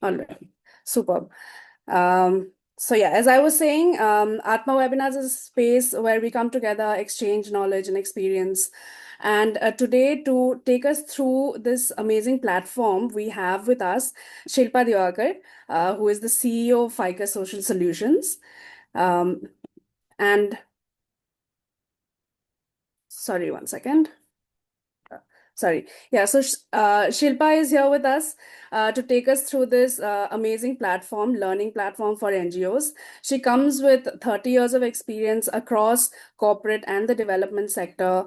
All right. Superb. So yeah, as I was saying, Atma Webinars is a space where we come together, exchange knowledge and experience. And today, to take us through this amazing platform, we have with us Shilpa Diwakar, who is the CEO of Ficus Social Solutions. Um, and sorry, one second. Sorry. Yeah, so Shilpa is here with us to take us through this amazing platform, learning platform for NGOs. She comes with 30 years of experience across corporate and the development sector.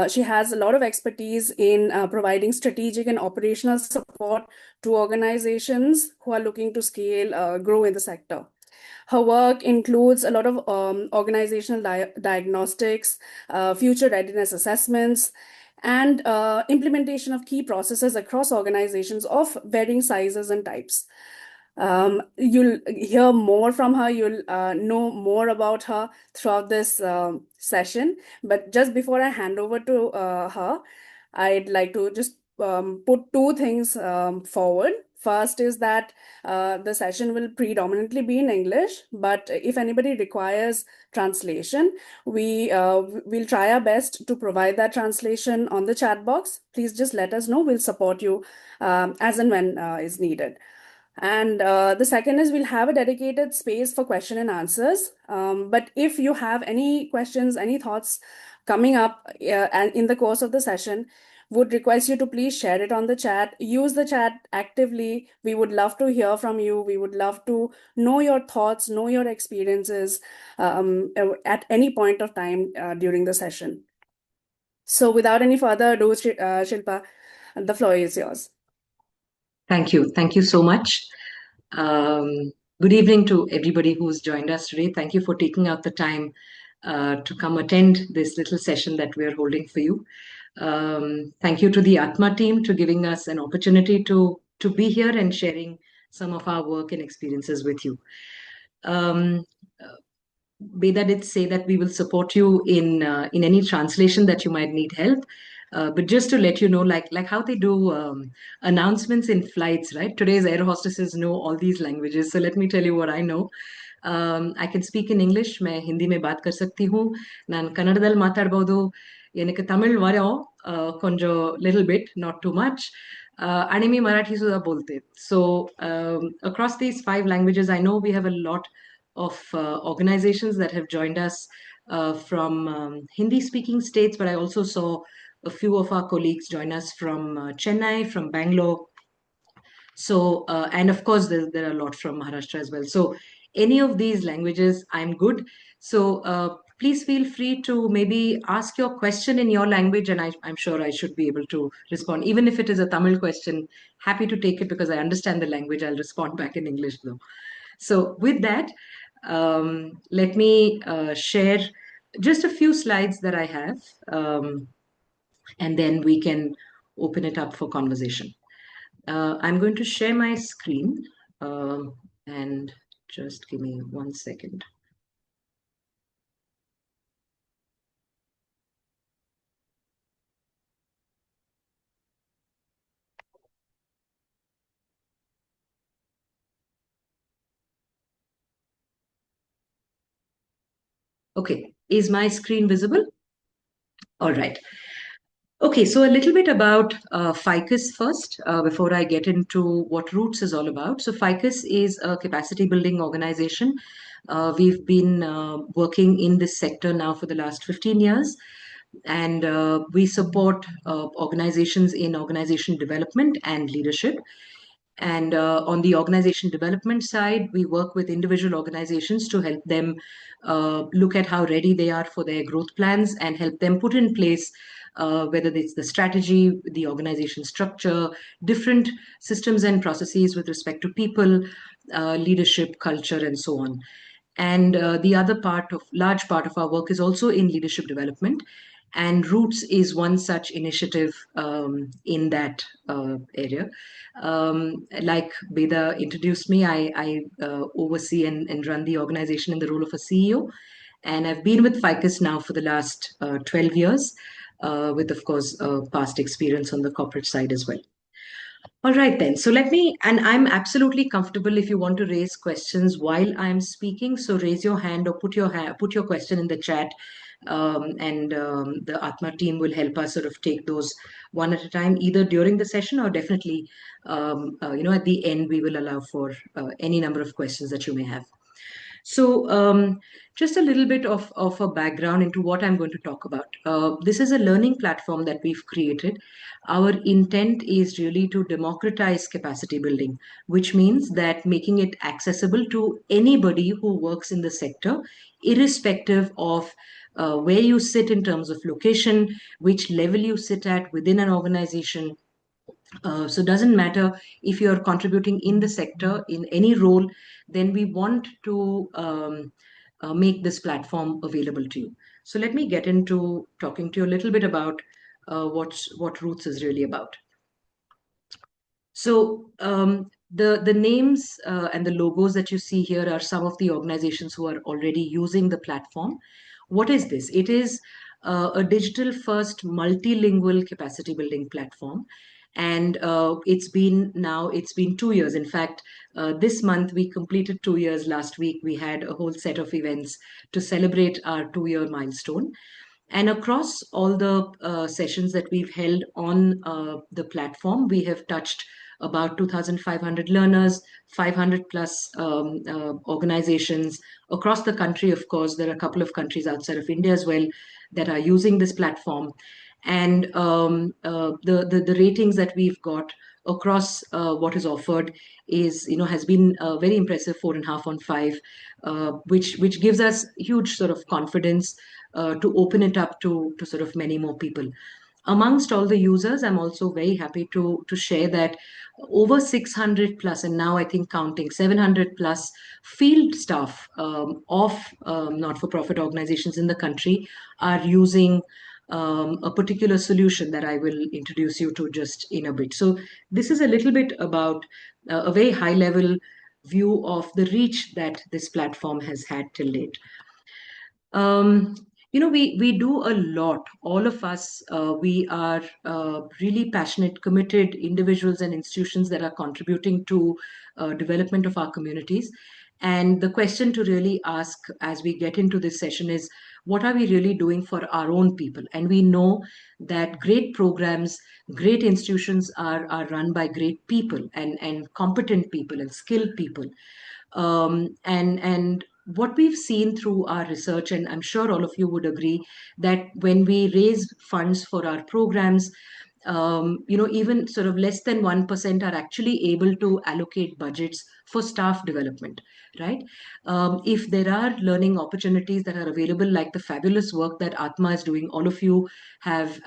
She has a lot of expertise in providing strategic and operational support to organizations who are looking to scale, grow in the sector. Her work includes a lot of organizational diagnostics, future readiness assessments, and implementation of key processes across organizations of varying sizes and types. You'll hear more from her, you'll know more about her throughout this session. But just before I hand over to her, I'd like to just put two things forward. First is that the session will predominantly be in English, but if anybody requires translation, we'll try our best to provide that translation on the chat box. Please just let us know. We'll support you as and when is needed. And the second is we'll have a dedicated space for question and answers. But if you have any questions, any thoughts coming up and in the course of the session, would request you to please share it on the chat. Use the chat actively. We would love to hear from you. We would love to know your thoughts, know your experiences at any point of time during the session. So without any further ado, Shilpa, the floor is yours. Thank you. Thank you so much. Good evening to everybody who's joined us today. Thank you for taking out the time to come attend this little session that we're holding for you. Thank you to the Atma team to giving us an opportunity to be here and sharing some of our work and experiences with you. Beda did say that we will support you in any translation that you might need help. But just to let you know, like how they do announcements in flights, right? Today's air hostesses know all these languages. So let me tell you what I know. I can speak in English. मैं हिंदी में बात कर सकती हूँ. ನಾನು ಕನ್ನಡದಲ್ಲಿ ಮಾತಾಡಬಹುದು. ಏನಕ್ಕೆ ತಮಿಳ್ ವರೋ ಕೊಂಚ little bit, not too much. आणि मी मराठी सुद्धा बोलते. So across these 5 languages, I know we have a lot of organizations that have joined us from Hindi-speaking states, but I also saw a few of our colleagues join us from Chennai, from Bangalore. So, and of course, there are a lot from Maharashtra as well. So, any of these languages, I'm good. So, please feel free to maybe ask your question in your language, and I'm sure I should be able to respond. Even if it is a Tamil question, happy to take it because I understand the language. I'll respond back in English though. So, with that, let me share just a few slides that I have, and then we can open it up for conversation. I'm going to share my screen and just give me 1 second. Okay, is my screen visible? All right. Okay, so a little bit about Ficus first, before I get into what Roots is all about. So Ficus is a capacity building organization. We've been working in this sector now for the last 15 years, and we support organizations in organization development and leadership. And on the organization development side, we work with individual organizations to help them look at how ready they are for their growth plans and help them put in place whether it's the strategy, the organization structure, different systems and processes with respect to people, leadership, culture, and so on. And the other large part of our work is also in leadership development. And Roots is one such initiative in that area. Like Beda introduced me, I oversee and run the organization in the role of a CEO. And I've been with Ficus now for the last 12 years, with, of course, past experience on the corporate side as well. All right, then. So let me, and I'm absolutely comfortable if you want to raise questions while I'm speaking. So raise your hand or put your question in the chat, and the Atma team will help us sort of take those one at a time, either during the session or definitely, at the end we will allow for any number of questions that you may have. So, just a little bit of a background into what I'm going to talk about. This is a learning platform that we've created. Our intent is really to democratize capacity building, which means that making it accessible to anybody who works in the sector, irrespective of where you sit in terms of location, which level you sit at within an organization. So it doesn't matter if you're contributing in the sector in any role, then we want to make this platform available to you. So let me get into talking to you a little bit about what Roots is really about. So the names and the logos that you see here are some of the organizations who are already using the platform. What is this? It is a digital first multilingual capacity building platform. And it's been 2 years. In fact, this month we completed 2 years. Last week we had a whole set of events to celebrate our 2 year milestone. And across all the sessions that we've held on the platform, we have touched about 2,500 learners, 500 plus organizations across the country. Of course, there are a couple of countries outside of India as well that are using this platform. And the ratings that we've got across what is offered is, has been very impressive, 4.5 on 5, which gives us huge sort of confidence to open it up to sort of many more people. Amongst all the users, I'm also very happy to share that over 600 plus, and now I think counting 700 plus field staff of not-for-profit organizations in the country are using a particular solution that I will introduce you to just in a bit. So this is a little bit about a very high level view of the reach that this platform has had till date. Um, we do a lot. All of us, we are really passionate, committed individuals and institutions that are contributing to development of our communities. And the question to really ask as we get into this session is, what are we really doing for our own people? And we know that great programs, great institutions are run by great people and competent people and skilled people. And what we've seen through our research, and I'm sure all of you would agree, that when we raise funds for our programs, even sort of less than 1% are actually able to allocate budgets for staff development, right? If there are learning opportunities that are available, like the fabulous work that Atma is doing, all of you have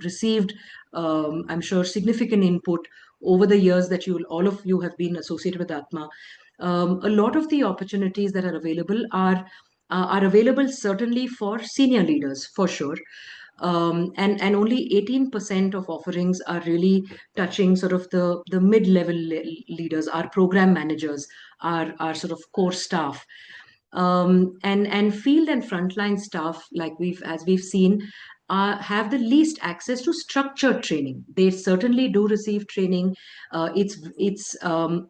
received, I'm sure, significant input over the years that all of you have been associated with Atma. A lot of the opportunities that are available are available certainly for senior leaders, for sure. And only 18% of offerings are really touching sort of the mid-level leaders, our program managers, our sort of core staff. And field and frontline staff, like we've seen, have the least access to structured training. They certainly do receive training. It's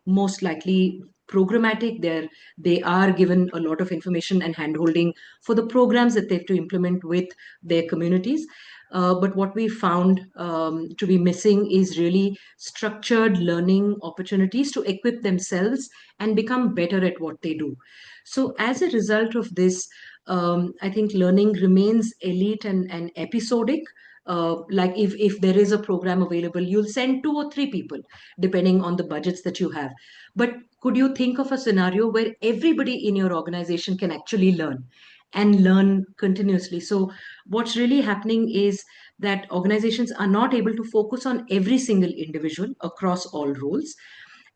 most likely programmatic. They are given a lot of information and handholding for the programs that they have to implement with their communities. But what we found to be missing is really structured learning opportunities to equip themselves and become better at what they do. So as a result of this, I think learning remains elite and episodic. Like if there is a program available, you'll send 2 or 3 people, depending on the budgets that you have. But could you think of a scenario where everybody in your organization can actually learn and learn continuously? So what's really happening is that organizations are not able to focus on every single individual across all roles.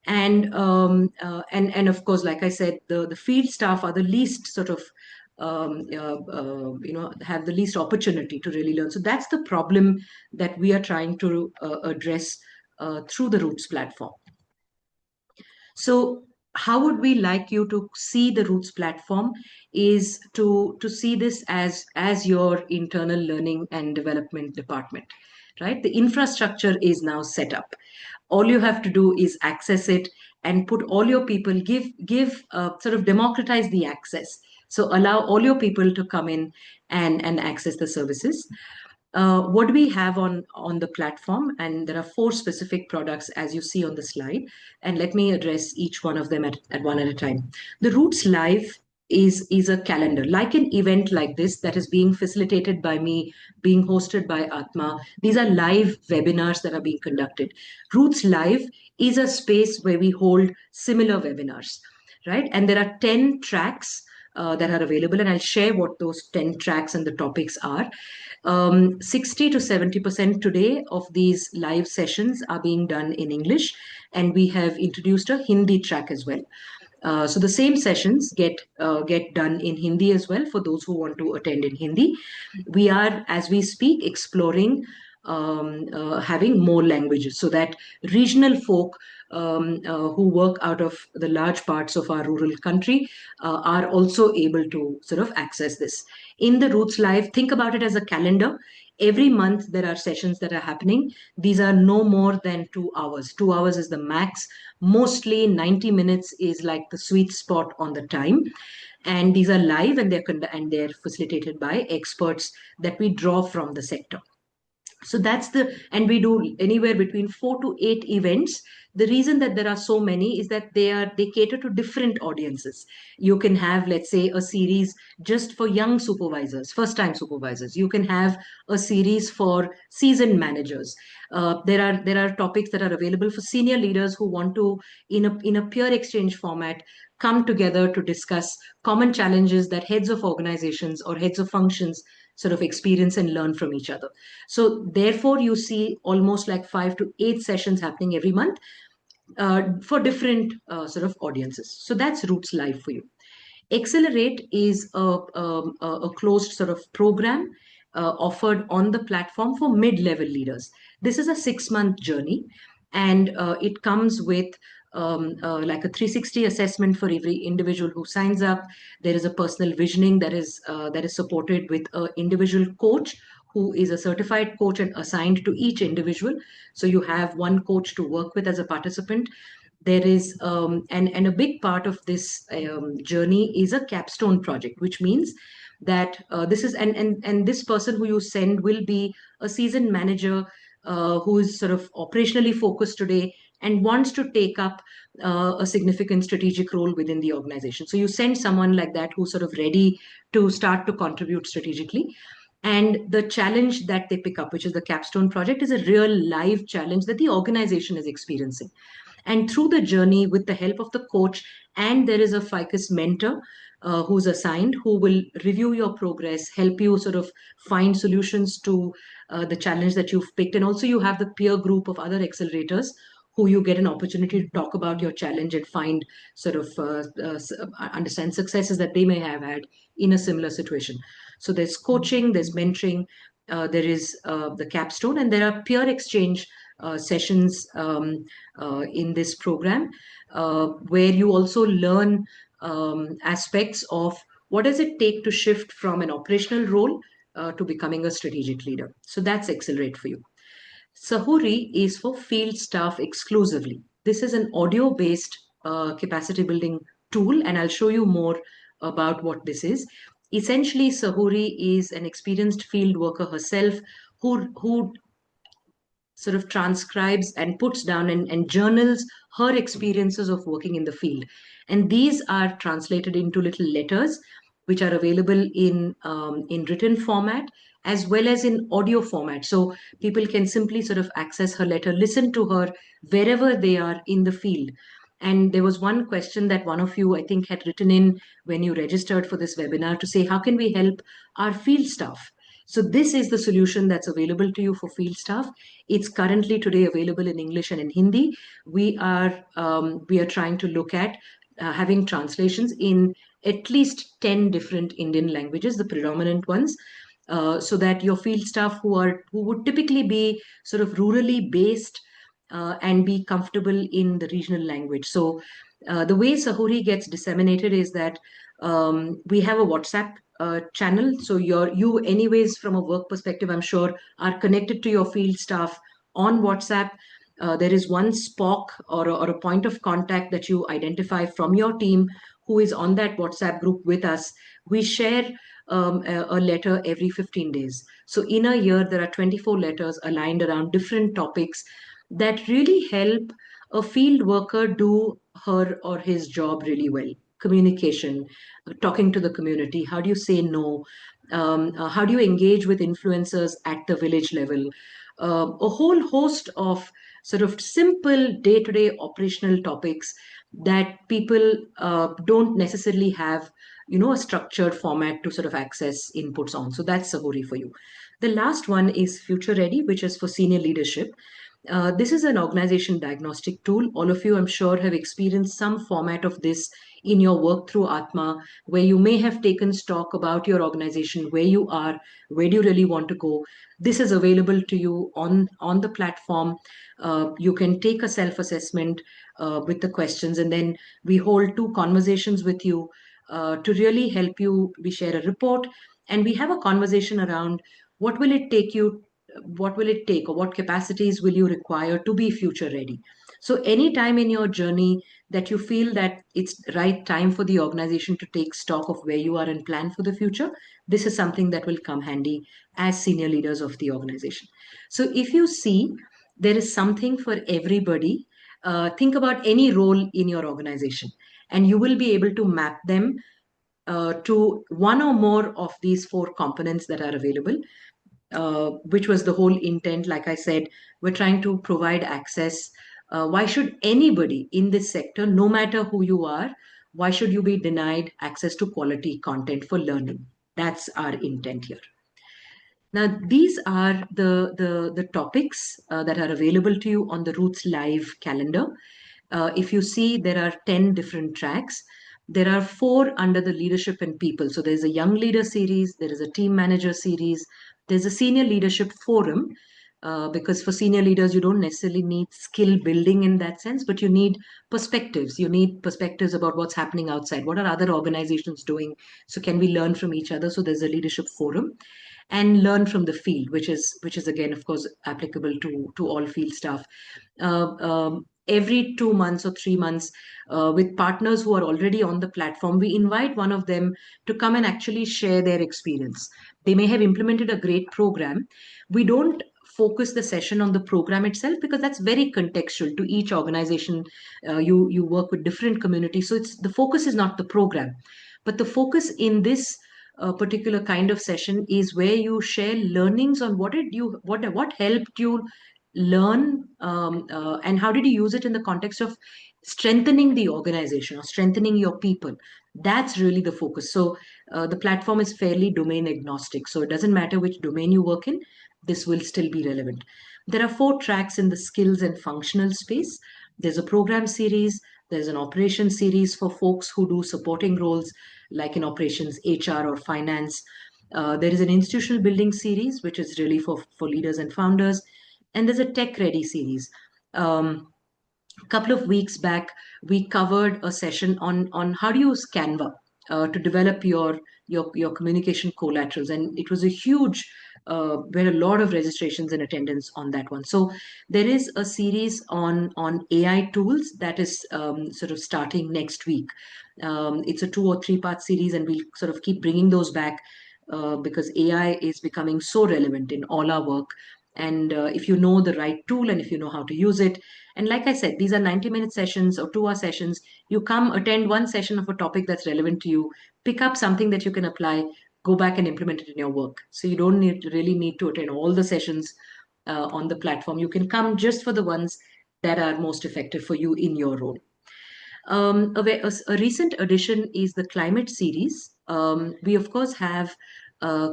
And of course, like I said, the field staff are the least sort of have the least opportunity to really learn. So that's the problem that we are trying to address through the Roots platform. So how would we like you to see the Roots platform is to see this as your internal learning and development department, right? The infrastructure is now set up. All you have to do is access it and put all your people, give sort of democratize the access. So allow all your people to come in and access the services. What do we have on the platform? And there are four specific products, as you see on the slide. And let me address each one of them at one at a time. The Roots Live is a calendar, like an event like this that is being facilitated by me, being hosted by Atma. These are live webinars that are being conducted. Roots Live is a space where we hold similar webinars, right? And there are 10 tracks that are available, and I'll share what those 10 tracks and the topics are. 60 to 70% today of these live sessions are being done in English, and we have introduced a Hindi track as well. So the same sessions get done in Hindi as well for those who want to attend in Hindi. We are, as we speak, exploring having more languages so that regional folk who work out of the large parts of our rural country are also able to sort of access this. In the Roots Live, think about it as a calendar. Every month there are sessions that are happening. These are no more than 2 hours. 2 hours is the max. Mostly 90 minutes is like the sweet spot on the time. And these are live, and they're facilitated by experts that we draw from the sector. So and we do anywhere between 4 to 8 events. The reason that there are so many is that they cater to different audiences. You can have, let's say, a series just for young supervisors, first time supervisors. You can have a series for seasoned managers. There are topics that are available for senior leaders who want to, in a peer exchange format, come together to discuss common challenges that heads of organizations or heads of functions sort of experience and learn from each other. So therefore, you see almost like 5 to 8 sessions happening every month for different sort of audiences. So that's Roots Live for you. Accelerate is a closed sort of program offered on the platform for mid-level leaders. This is a 6-month journey, and it comes with like a 360 assessment for every individual who signs up. There is a personal visioning that is supported with an individual coach who is a certified coach and assigned to each individual. So you have one coach to work with as a participant. There is and a big part of this journey is a capstone project, which means that this is and this person who you send will be a seasoned manager who is sort of operationally focused today and wants to take up a significant strategic role within the organization. So you send someone like that who's sort of ready to start to contribute strategically. And the challenge that they pick up, which is the capstone project, is a real live challenge that the organization is experiencing. And through the journey, with the help of the coach, and there is a Ficus mentor who's assigned, who will review your progress, help you sort of find solutions to the challenge that you've picked. And also, you have the peer group of other accelerators who you get an opportunity to talk about your challenge and find sort of understand successes that they may have had in a similar situation. So there's coaching, there's mentoring, there is the capstone, and there are peer exchange sessions in this program where you also learn aspects of what does it take to shift from an operational role to becoming a strategic leader. So that's Accelerate for you. Sahuri is for field staff exclusively. This is an audio-based capacity building tool, and I'll show you more about what this is. Essentially, Sahuri is an experienced field worker herself who sort of transcribes and puts down and journals her experiences of working in the field. And these are translated into little letters, which are available in written format as well as in audio format. So people can simply sort of access her letter, listen to her wherever they are in the field. And there was one question that one of you, I think, had written in when you registered for this webinar to say, how can we help our field staff? So this is the solution that's available to you for field staff. It's currently today available in English and in Hindi. We are trying to look at having translations in at least 10 different Indian languages, the predominant ones, so that your field staff who would typically be sort of rurally based and be comfortable in the regional language. So the way Sahuri gets disseminated is that we have a WhatsApp channel. So you anyways, from a work perspective, I'm sure, are connected to your field staff on WhatsApp. there is one Spock or a point of contact that you identify from your team who is on that WhatsApp group with us. We share a letter every 15 days. So in a year, there are 24 letters aligned around different topics that really help a field worker do her or his job really well. Communication, talking to the community, how do you say no? How do you engage with influencers at the village level? A whole host of sort of simple day-to-day operational topics that people don't necessarily have, a structured format to sort of access inputs on. So that's Sahori for you. The last one is Future Ready, which is for senior leadership. This is an organization diagnostic tool. All of you, I'm sure, have experienced some format of this in your work through Atma, where you may have taken stock about your organization, where you are, where do you really want to go. This is available to you on the platform. You can take a self-assessment with the questions, and then we hold two conversations with you to really help you. We share a report, and we have a conversation around what will it take you, what will it take, or what capacities will you require to be future ready. So any time in your journey that you feel that it's right time for the organization to take stock of where you are and plan for the future, this is something that will come handy as senior leaders of the organization. So if you see there is something for everybody, think about any role in your organization, and you will be able to map them to one or more of these four components that are available, which was the whole intent. Like I said, we're trying to provide access. Why should anybody in this sector, no matter who you are, why should you be denied access to quality content for learning? That's our intent here. Now, these are the topics that are available to you on the Roots Live calendar. If you see, there are 10 different tracks. There are four under the leadership and people. So there's a young leader series, there is a team manager series, there's a senior leadership forum. Because for senior leaders, you don't necessarily need skill building in that sense, but you need perspectives. You need perspectives about what's happening outside. What are other organizations doing? So can we learn from each other? So there's a leadership forum, and learn from the field, which is again, of course, applicable to all field staff. Every 2 months or 3 months, with partners who are already on the platform, we invite one of them to come and actually share their experience. They may have implemented a great program. We don't focus the session on the program itself because that's very contextual to each organization. You work with different communities, so it's the focus is not the program, but the focus in this particular kind of session is where you share learnings on what helped you learn, and how did you use it in the context of strengthening the organization or strengthening your people. That's really the focus. So the platform is fairly domain agnostic, so it doesn't matter which domain you work in, this will still be relevant. There are four tracks in the skills and functional space. There's a program series, there's an operation series for folks who do supporting roles like in operations, HR, or finance. There is an institutional building series, which is really for leaders and founders. And there's a tech ready series. A couple of weeks back, we covered a session on how to use Canva to develop your communication collaterals, and it was a huge. We had a lot of registrations and attendance on that one. So there is a series on AI tools that is sort of starting next week. It's a 2 or 3 part series, and we'll sort of keep bringing those back because AI is becoming so relevant in all our work. And if you know the right tool and if you know how to use it, and like I said, these are 90-minute sessions or 2 hour sessions. You come attend one session of a topic that's relevant to you, pick up something that you can apply, go back and implement it in your work. So you don't really need to attend all the sessions on the platform. You can come just for the ones that are most effective for you in your role. A recent addition is the climate series. We, of course, have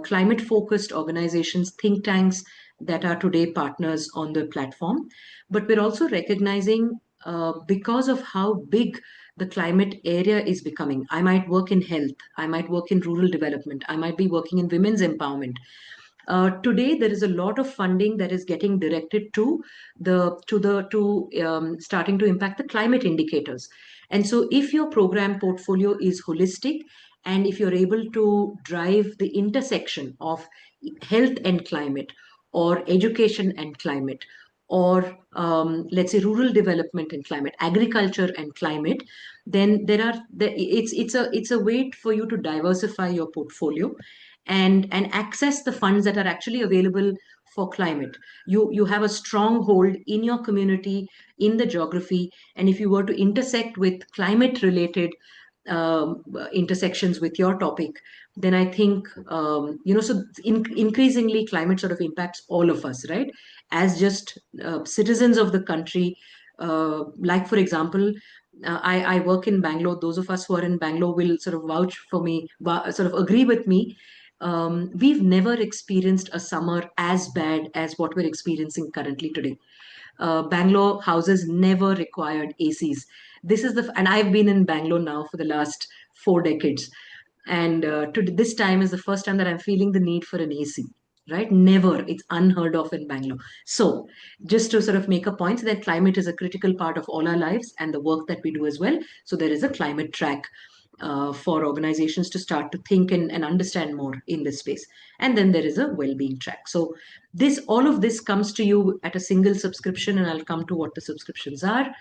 climate focused organizations, think tanks that are today partners on the platform. But we're also recognizing, because of how big the climate area is becoming, I might work in health, I might work in rural development, I might be working in women's empowerment. Today, there is a lot of funding that is getting directed to starting to impact the climate indicators. And so, if your program portfolio is holistic, and if you're able to drive the intersection of health and climate, or education and climate, or let's say rural development and climate, agriculture and climate, then it's a way for you to diversify your portfolio and access the funds that are actually available for climate. You have a stronghold in your community, in the geography, and if you were to intersect with climate related intersections with your topic, then I think increasingly climate sort of impacts all of us, right? As just citizens of the country. Like for example, I work in Bangalore. Those of us who are in Bangalore will sort of vouch for me, sort of agree with me. We've never experienced a summer as bad as what we're experiencing currently today. Bangalore houses never required ACs. And I've been in Bangalore now for the last 4 decades. And this time is the first time that I'm feeling the need for an AC, right? Never. It's unheard of in Bangalore. So, just to sort of make a point that climate is a critical part of all our lives and the work that we do as well. So, there is a climate track for organizations to start to think and understand more in this space. And then there is a well-being track. So, all of this comes to you at a single subscription, and I'll come to what the subscriptions are.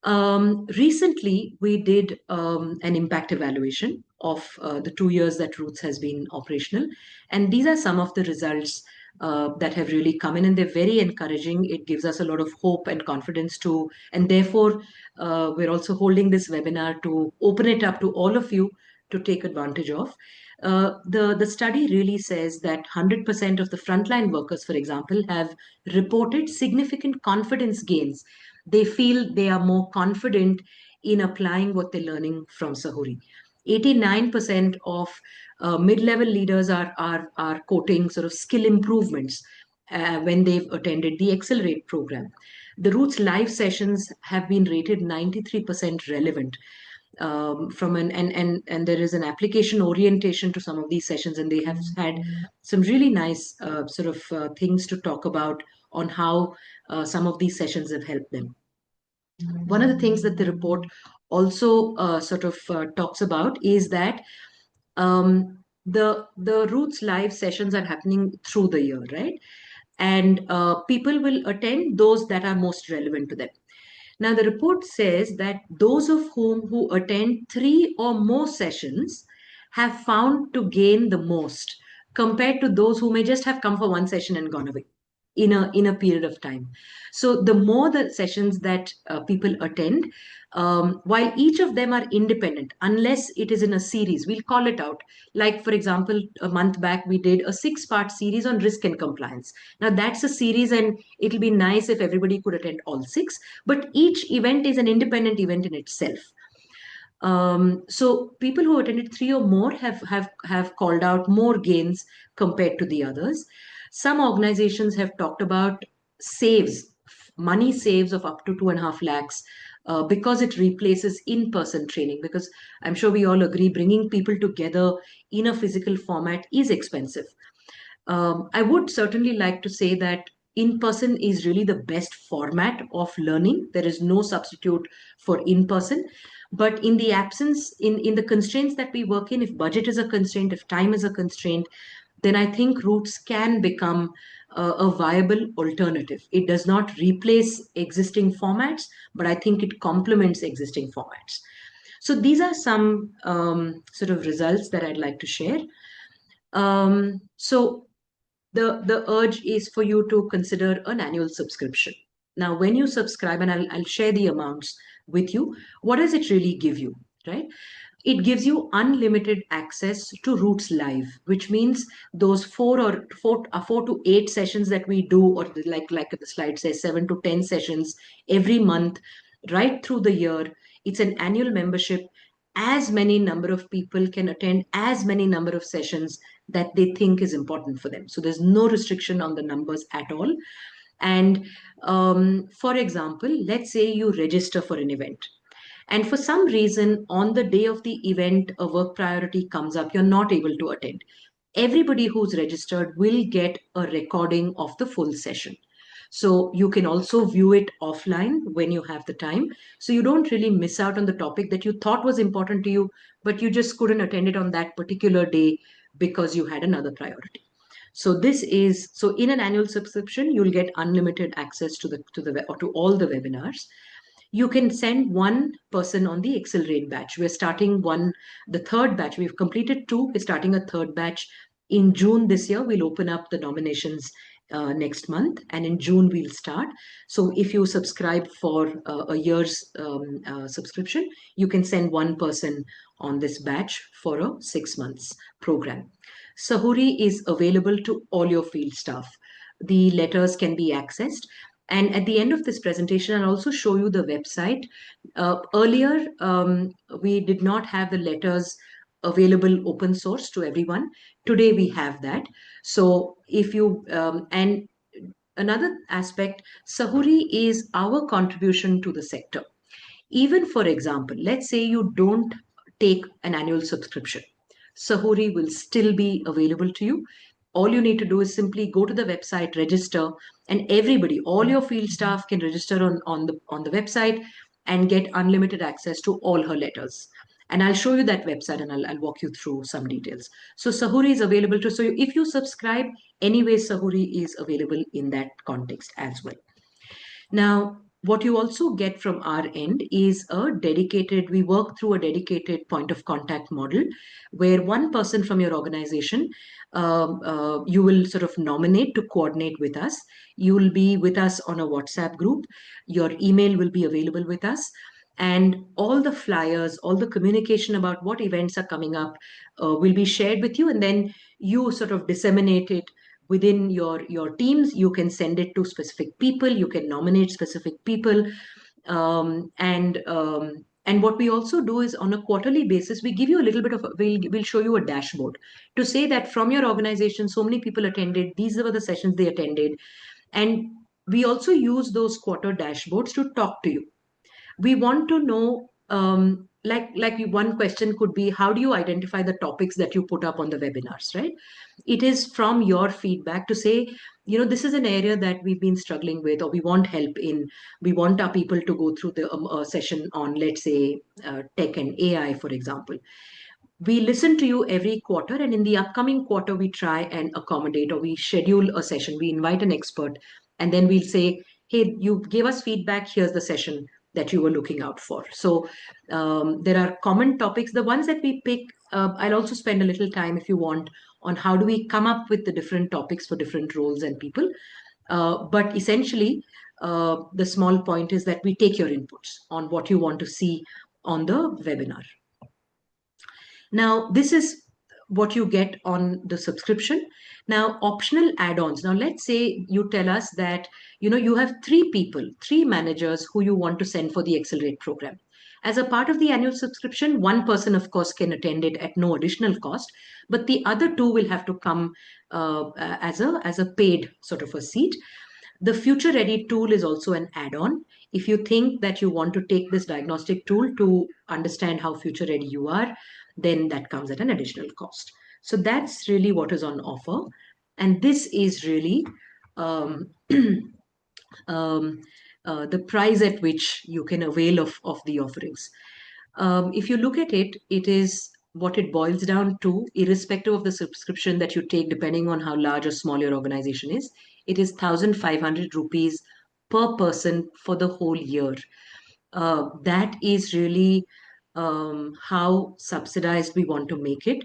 Recently, we did an impact evaluation of the 2 years that Roots has been operational. And these are some of the results that have really come in, and they're very encouraging. It gives us a lot of hope and confidence to, and therefore, we're also holding this webinar to open it up to all of you to take advantage of. The study really says that 100% of the frontline workers, for example, have reported significant confidence gains. They feel they are more confident in applying what they're learning from Sahuri. 89% of mid-level leaders are quoting sort of skill improvements when they've attended the Accelerate program. The Roots live sessions have been rated 93% relevant. From an and there is an application orientation to some of these sessions, and they have had some really nice things to talk about on how some of these sessions have helped them. One of the things that the report also talks about is that the Roots live sessions are happening through the year, right? And people will attend those that are most relevant to them. Now, the report says that those of whom who attend 3 or more sessions have found to gain the most compared to those who may just have come for one session and gone away in a period of time. So the more the sessions that people attend, while each of them are independent, unless it is in a series, we'll call it out. Like, for example, a month back, we did a 6-part series on risk and compliance. Now, that's a series, and it'll be nice if everybody could attend all 6, but each event is an independent event in itself. So people who attended 3 or more have called out more gains compared to the others. Some organizations have talked about money saves of up to 2.5 lakhs because it replaces in-person training. Because I'm sure we all agree, bringing people together in a physical format is expensive. I would certainly like to say that in-person is really the best format of learning. There is no substitute for in-person. But in the absence, in the constraints that we work in, if budget is a constraint, if time is a constraint, then I think Roots can become a viable alternative. It does not replace existing formats, but I think it complements existing formats. So these are some sort of results that I'd like to share. So the urge is for you to consider an annual subscription. Now, when you subscribe, and I'll share the amounts with you, what does it really give you, right? It gives you unlimited access to Roots Live, which means those 4 to 8 sessions that we do, or like the slide says, 7 to 10 sessions every month, right through the year. It's an annual membership. As many number of people can attend as many number of sessions that they think is important for them. So there's no restriction on the numbers at all. And for example, let's say you register for an event, and for some reason on the day of the event a work priority comes up, you're not able to attend. Everybody who's registered will get a recording of the full session. So you can also view it offline when you have the time. So you don't really miss out on the topic that you thought was important to you, but you just couldn't attend it on that particular day because you had another priority. So this is, so in an annual subscription, you'll get unlimited access to or to all the webinars. You can send one person on the Accelerate batch. We're starting the third batch. We've completed two. We're starting a third batch in June this year. We'll open up the nominations next month, and in June we'll start. So if you subscribe for a year's subscription, you can send one person on this batch for a 6 months program. Sahuri is available to all your field staff. The letters can be accessed. And at the end of this presentation, I'll also show you the website. Earlier, we did not have the letters available open source to everyone. Today, we have that. So if you, and another aspect, Sahuri is our contribution to the sector. Even for example, let's say you don't take an annual subscription. Sahuri will still be available to you. All you need to do is simply go to the website, register, and everybody, all your field staff can register on the website and get unlimited access to all her letters. And I'll show you that website and I'll walk you through some details. So Sahuri is available to, so if you subscribe, anyway, Sahuri is available in that context as well. Now, what you also get from our end is we work through a dedicated point of contact model where one person from your organization, you will sort of nominate to coordinate with us. You will be with us on a WhatsApp group. Your email will be available with us. And all the flyers, all the communication about what events are coming up will be shared with you. And then you sort of disseminate it within your teams. You can send it to specific people, you can nominate specific people, and what we also do is on a quarterly basis we give you a little bit of we'll show you a dashboard to say that from your organization so many people attended, these were the sessions they attended, and we also use those quarter dashboards to talk to you. We want to know, like one question could be, how do you identify the topics that you put up on the webinars, right? It is from your feedback to say, this is an area that we've been struggling with, or we want help in. We want our people to go through the session on, let's say, tech and AI, for example. We listen to you every quarter, and in the upcoming quarter we try and accommodate, or we schedule a session, we invite an expert, and then we'll say, hey, you gave us feedback, here's the session that you were looking out for. So there are common topics, the ones that we pick. I'll also spend a little time, if you want, on how do we come up with the different topics for different roles and people. But essentially, the small point is that we take your inputs on what you want to see on the webinar. Now, this is what you get on the subscription. Now, optional add-ons. Now, let's say you tell us that, you have three managers who you want to send for the Accelerate program. As a part of the annual subscription, one person, of course, can attend it at no additional cost, but the other two will have to come as a paid sort of a seat. The Future Ready tool is also an add-on. If you think that you want to take this diagnostic tool to understand how future ready you are, then that comes at an additional cost. So that's really what is on offer. And this is really um, the price at which you can avail of the offerings. If you look at it, it is what it boils down to, irrespective of the subscription that you take, depending on how large or small your organization is, it is 1,500 rupees per person for the whole year. That is really how subsidized we want to make it.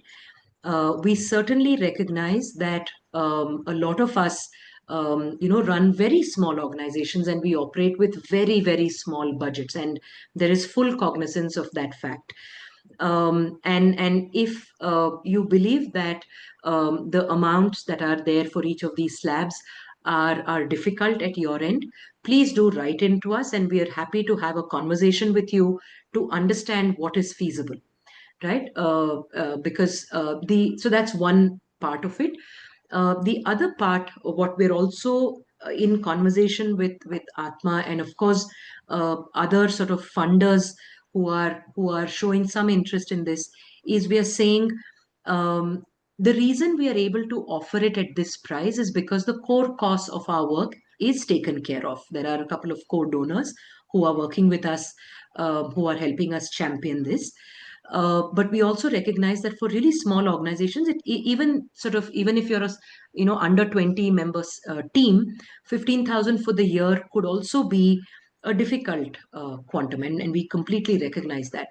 We certainly recognize that a lot of us, run very small organizations and we operate with very, very small budgets, and there is full cognizance of that fact. And if you believe that the amounts that are there for each of these slabs are difficult at your end, please do write into us, and we are happy to have a conversation with you to understand what is feasible, right? Because so that's one part of it. The other part, what we're also in conversation with Atma, and of course other sort of funders who are showing some interest in this, is we are saying the reason we are able to offer it at this price is because the core cost of our work is taken care of. There are a couple of core donors who are working with us, who are helping us champion this. But we also recognize that for really small organizations, even if you're a under 20 members team, 15,000 for the year could also be a difficult quantum, and we completely recognize that.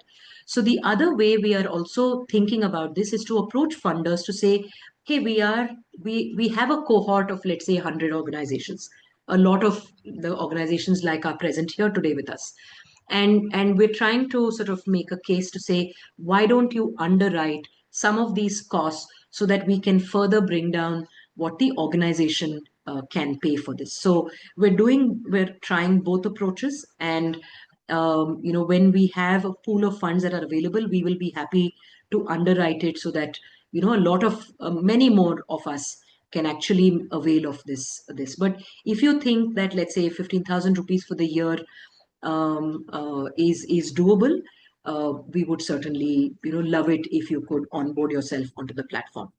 So the other way we are also thinking about this is to approach funders to say, okay, we have a cohort of, let's say, 100 organizations. A lot of the organizations like are present here today with us, and we're trying to sort of make a case to say, why don't you underwrite some of these costs so that we can further bring down what the organization can pay for this. So we're trying both approaches, and when we have a pool of funds that are available, we will be happy to underwrite it so that a lot of many more of us can actually avail of this. But if you think that, let's say, 15,000 rupees for the year is doable, we would certainly love it if you could onboard yourself onto the platform.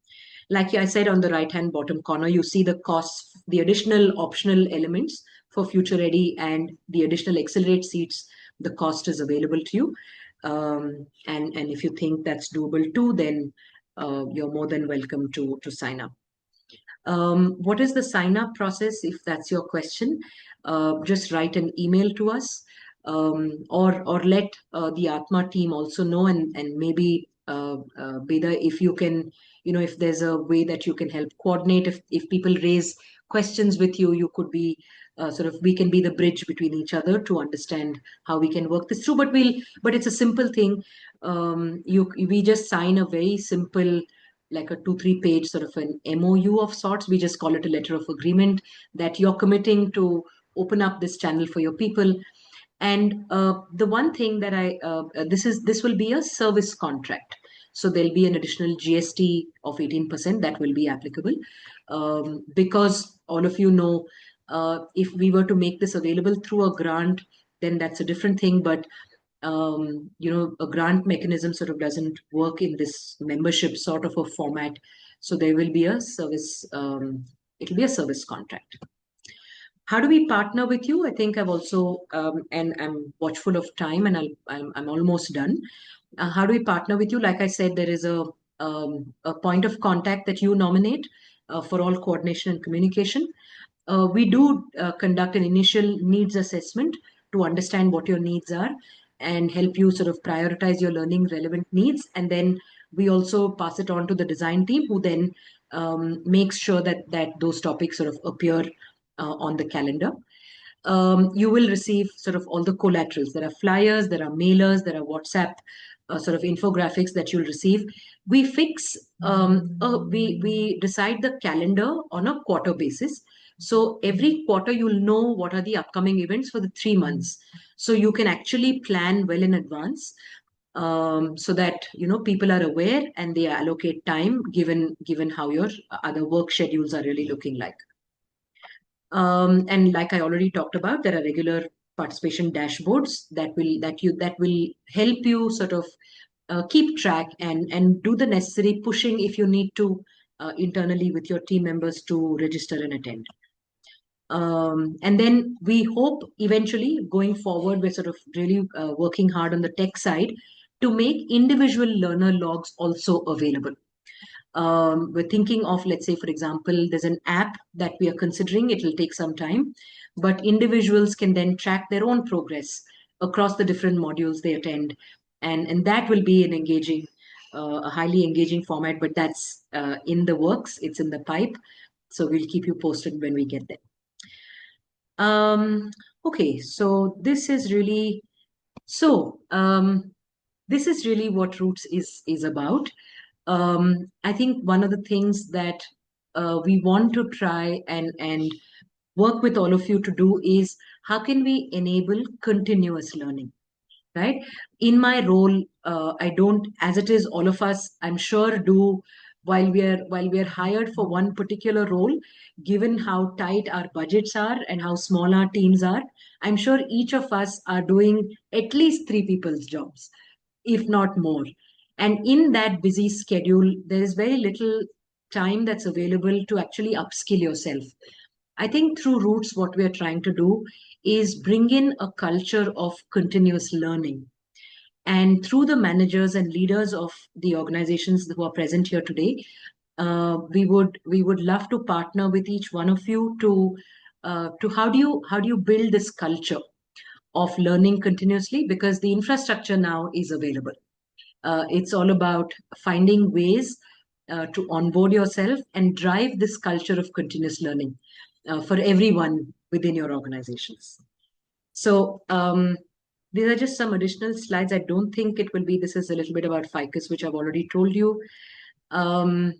Like I said, on the right hand bottom corner, you see the costs, the additional optional elements for Future Ready and the additional Accelerate seats. The cost is available to you, and if you think that's doable too, then you're more than welcome to sign up. What is the sign up process? If that's your question, just write an email to us, or let the Atma team also know, and maybe Beda, if you can, if there's a way that you can help coordinate, if people raise questions with you, you could be we can be the bridge between each other to understand how we can work this through. But it's a simple thing. We just sign a very simple, like a 2-3 page sort of an MOU of sorts. We just call it a letter of agreement that you're committing to open up this channel for your people. And the one thing that this will be a service contract. So there'll be an additional GST of 18% that will be applicable, because all of if we were to make this available through a grant, then that's a different thing. But a grant mechanism sort of doesn't work in this membership sort of a format. So there will be a service, it'll be a service contract. How do we partner with you? I think I've also, and I'm watchful of time, and I'm almost done. How do we partner with you? Like I said, there is a point of contact that you nominate for all coordination and communication. We do conduct an initial needs assessment to understand what your needs are and help you sort of prioritize your learning relevant needs. And then we also pass it on to the design team, who then makes sure that those topics sort of appear on the calendar. You will receive sort of all the collaterals. There are flyers, there are mailers, there are WhatsApp sort of infographics that you'll receive. We we decide the calendar on a quarter basis. So every quarter you'll know what are the upcoming events for the 3 months. So you can actually plan well in advance, so that people are aware and they allocate time given how your other work schedules are really looking like. And like I already talked about, there are regular participation dashboards that will help you sort of keep track and do the necessary pushing if you need to internally with your team members to register and attend. And then we hope eventually going forward, we're sort of really working hard on the tech side to make individual learner logs also available. We're thinking of, let's say, for example, there's an app that we are considering. It will take some time, but individuals can then track their own progress across the different modules they attend. And that will be an engaging, a highly engaging format, but that's in the works. It's in the pipe. So we'll keep you posted when we get there. Okay, so this is really what Roots is about. I think one of the things that we want to try and work with all of you to do is, how can we enable continuous learning, right? In my role, I don't, as it is, all of us, I'm sure, do, while we are hired for one particular role, given how tight our budgets are and how small our teams are, I'm sure each of us are doing at least 3 people's jobs, if not more. And in that busy schedule, there is very little time that's available to actually upskill yourself. I think through Roots, what we are trying to do is bring in a culture of continuous learning. And through the managers and leaders of the organizations who are present here today, we would love to partner with each one of you to how do you build this culture of learning continuously, because the infrastructure now is available. It's all about finding ways to onboard yourself and drive this culture of continuous learning for everyone within your organizations. So these are just some additional slides. I don't think it will be, this is a little bit about Ficus, which I've already told you. Um,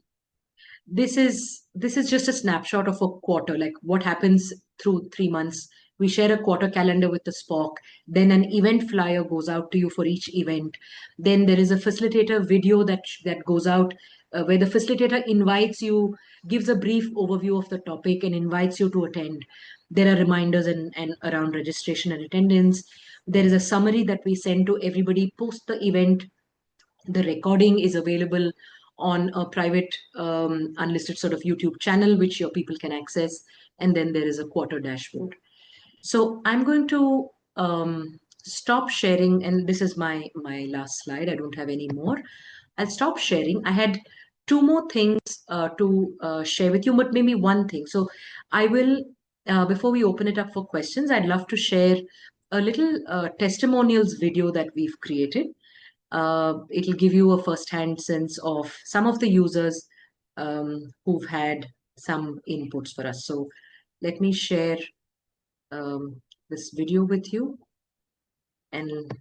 this is just a snapshot of a quarter, like what happens through 3 months. We share a quarter calendar with the spoc, then an event flyer goes out to you for each event, then there is a facilitator video that goes out, where the facilitator invites you, gives a brief overview of the topic and invites you to attend. There are reminders and around registration and attendance. There is a summary that we send to everybody post the event. The recording is available on a private unlisted sort of YouTube channel which your people can access, and then there is a quarter dashboard. So I'm going to stop sharing, and this is my last slide. I don't have any more. I'll stop sharing. I had two more things to share with you, but maybe one thing. So I will, before we open it up for questions, I'd love to share a little testimonials video that we've created. It'll give you a first-hand sense of some of the users who've had some inputs for us. So let me share this video with you. And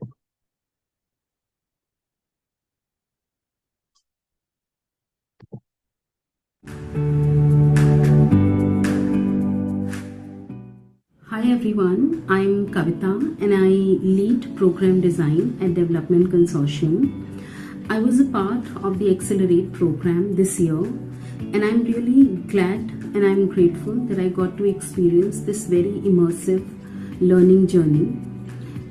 Hi everyone, I'm Kavita and I lead program design at Development Consortium. I was a part of the Accelerate program this year, and I'm really glad and I'm grateful that I got to experience this very immersive learning journey.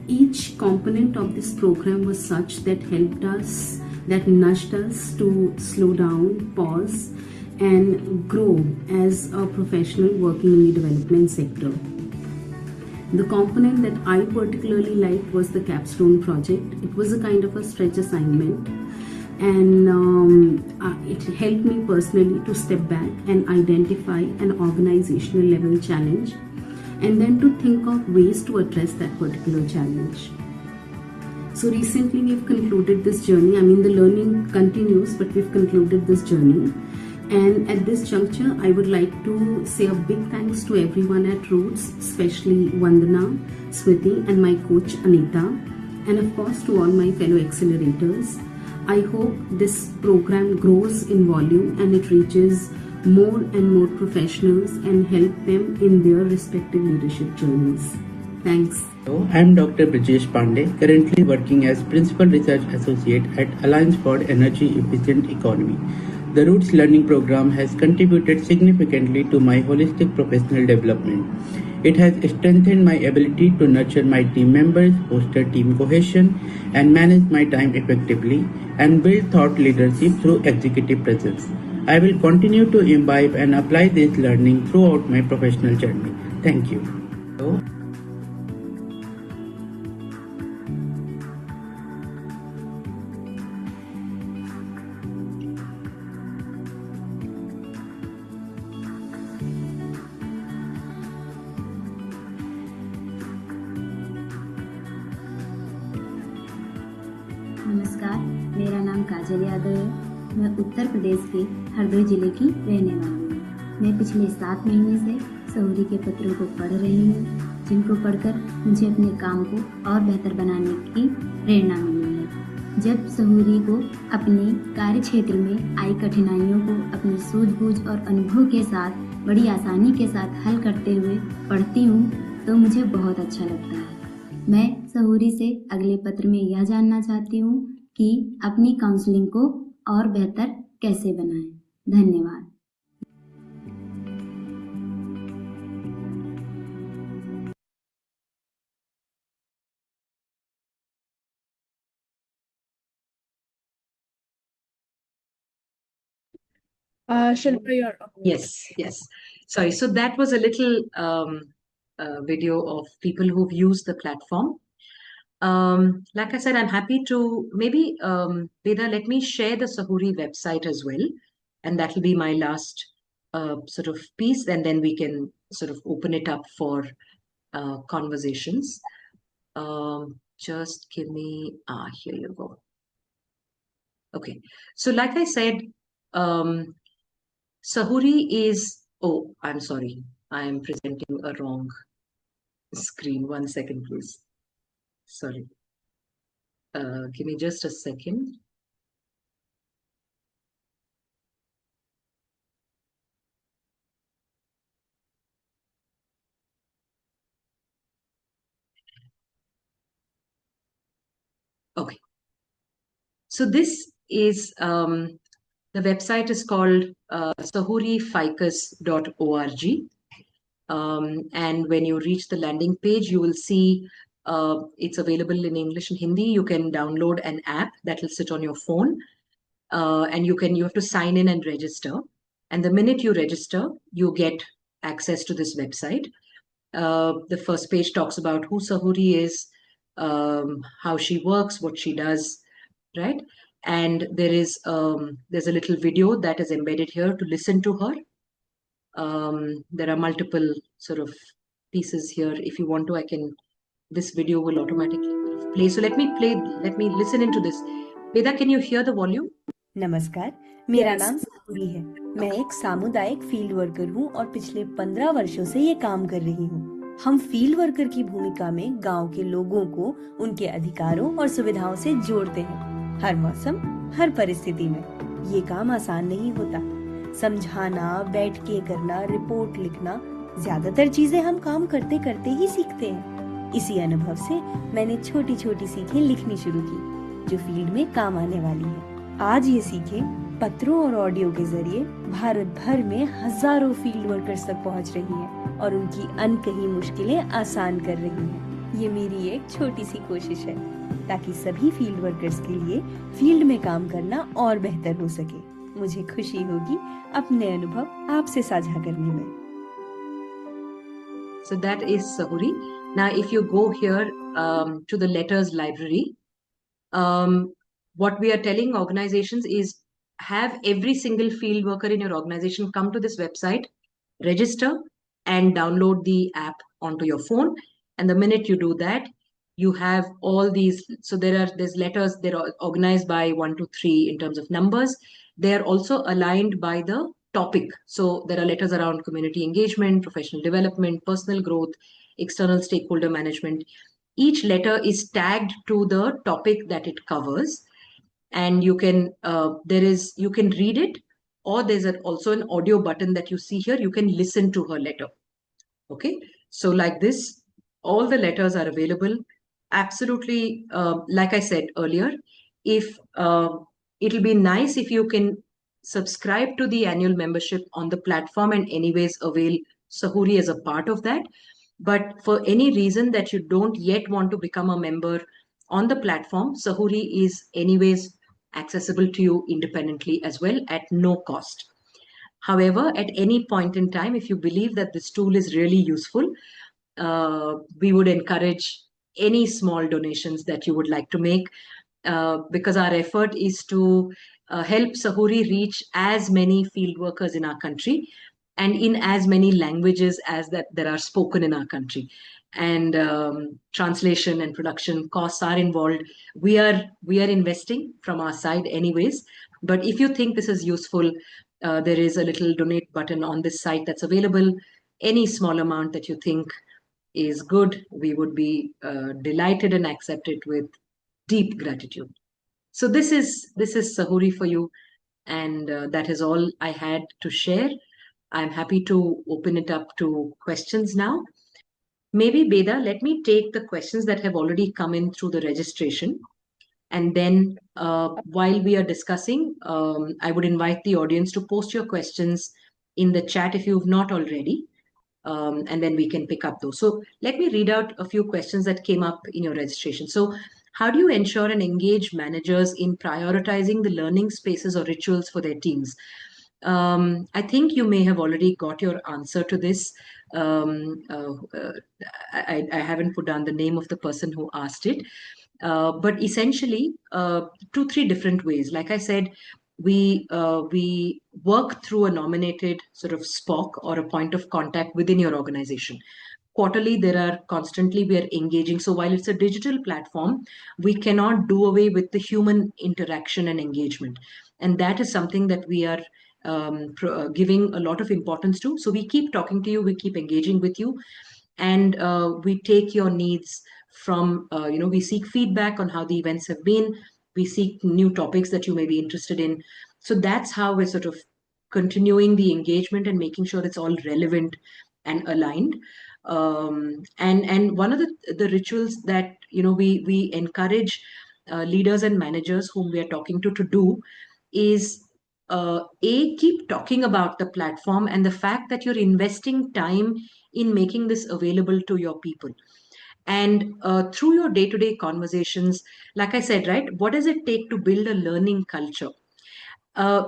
Each component of this program was such that helped us, that nudged us to slow down, pause, and grow as a professional working in the development sector. The component that I particularly liked was the capstone project. It was a kind of a stretch assignment, and it helped me personally to step back and identify an organizational level challenge, and then to think of ways to address that particular challenge. So recently we've concluded this journey. I mean, the learning continues, but we've concluded this journey. And at this juncture, I would like to say a big thanks to everyone at Roots, especially Vandana, Smriti, and my coach Anita, and of course to all my fellow accelerators. I hope this program grows in volume and it reaches more and more professionals and help them in their respective leadership journeys. Thanks. Hello, I am Dr. Brijesh Pandey, currently working as Principal Research Associate at Alliance for Energy Efficient Economy. The Roots Learning Program has contributed significantly to my holistic professional development. It has strengthened my ability to nurture my team members, foster team cohesion, and manage my time effectively, and build thought leadership through executive presence. I will continue to imbibe and apply this learning throughout my professional journey. Thank you. Hello. नमस्कार, मेरा नाम काजल यादव है। मैं उत्तर प्रदेश के हरदोई जिले की रहने वाली हूँ। मैं पिछले 7 महीने से सहूरी के पत्रों को पढ़ रही हूँ, जिनको पढ़कर मुझे अपने काम को और बेहतर बनाने की प्रेरणा मिली है। जब सहूरी को अपने कार्य क्षेत्र में आई कठिनाइयों को अपनी सूझबूझ और अनुभव के साथ बड़ी आसानी के साथ हल करते हुए पढ़ती हूँ तो मुझे बहुत अच्छा लगता है। मैं सहूरी से अगले पत्र में यह जानना चाहती हूँ कि अपनी काउंसलिंग को और बेहतर कैसे बनाएं। धन्यवाद। Shilpa, you're yes. Sorry. So that was a little video of people who've used the platform. Like I said, I'm happy to maybe, Veda, let me share the Sahuri website as well. And that will be my last sort of piece. And then we can sort of open it up for conversations. Just give me, here you go. Okay. So like I said, Sahuri is, oh, I'm sorry. I am presenting a wrong screen. 1 second, please. Sorry. Give me just a second. Okay. So this is, the website is called sahurificus.org. And when you reach the landing page, you will see it's available in English and Hindi. You can download an app that will sit on your phone. And you have to sign in and register. And the minute you register, you get access to this website. The first page talks about who Sahuri is, how she works, what she does, right? And there's a little video that is embedded here to listen to her. There are multiple sort of pieces here. If you want to, this video will automatically play. So let me listen into this. Veda, can you hear the volume? नमस्कार, मेरा Yes. नाम साहुरी है। मैं एक सामुदायिक field worker हूँ और पिछले 15 वर्षों से ये काम कर रही हूँ। हम फील्ड वर्कर की भूमिका में गांव के लोगों को उनके अधिकारों और सुविधाओं से जोड़ते हैं, हर मौसम, हर परिस्थिति में। ये काम आसान नहीं होता। समझाना, बैठ के करना, रिपोर्ट लिखना, ज्यादातर चीजें हम काम करते करते ही सीखते हैं। इसी अनुभव से मैंने छोटी छोटी सीखें लिखनी शुरू की, जो फील्ड में काम आने वाली है। आज ये सीखें पत्रों और ऑडियो के जरिए भारत भर में हजारों फील्ड वर्कर्स तक पहुंच रही हैं और उनकी अनकही मुश्किलें आसान कर रही हैं। ये मेरी एक छोटी सी कोशिश है ताकि सभी फील्ड वर्कर्स के लिए फील्ड में काम करना और बेहतर हो सके। मुझे खुशी होगी अपने अनुभव आपसे साझा करने में। So that is Sahuri. Now, if you go here to the letters library, what we are telling organizations is have every single field worker in your organization come to this website, register, and download the app onto your phone. And the minute you do that, you have all these. So there's letters. They're organized by 1 to 3 in terms of numbers. They are also aligned by the topic. So there are letters around community engagement, professional development, personal growth, external stakeholder management. Each letter is tagged to the topic that it covers, and you can you can read it, or there's also an audio button that you see here. You can listen to her letter. Okay, so like this, all the letters are available. Absolutely, like I said earlier, if it'll be nice if you can subscribe to the annual membership on the platform and anyways avail Sahuri as a part of that. But for any reason that you don't yet want to become a member on the platform, Sahuri is anyways accessible to you independently as well at no cost. However, at any point in time, if you believe that this tool is really useful, we would encourage any small donations that you would like to make, because our effort is to help Sahuri reach as many field workers in our country and in as many languages as that there are spoken in our country. And translation and production costs are involved. We are investing from our side anyways. But if you think this is useful, there is a little donate button on this site that's available. Any small amount that you think is good, we would be delighted and accept it with deep gratitude. So this is Sahuri for you, and that is all I had to share. I'm happy to open it up to questions now. Maybe, Beda, let me take the questions that have already come in through the registration. And then while we are discussing, I would invite the audience to post your questions in the chat if you've not already. And then we can pick up those. So let me read out a few questions that came up in your registration. So how do you ensure and engage managers in prioritizing the learning spaces or rituals for their teams? I think you may have already got your answer to this. I haven't put down the name of the person who asked it. But essentially, 2, 3 different ways. Like I said, we work through a nominated sort of SPOC or a point of contact within your organization. Quarterly, there are constantly we are engaging. So while it's a digital platform, we cannot do away with the human interaction and engagement, and that is something that we are giving a lot of importance to. So we keep talking to you, we keep engaging with you, and we take your needs from we seek feedback on how the events have been. We seek new topics that you may be interested in. So that's how we're sort of continuing the engagement and making sure it's all relevant and aligned. And one of the rituals that we encourage leaders and managers whom we are talking to do is keep talking about the platform and the fact that you're investing time in making this available to your people. And through your day-to-day conversations, like I said, right, what does it take to build a learning culture?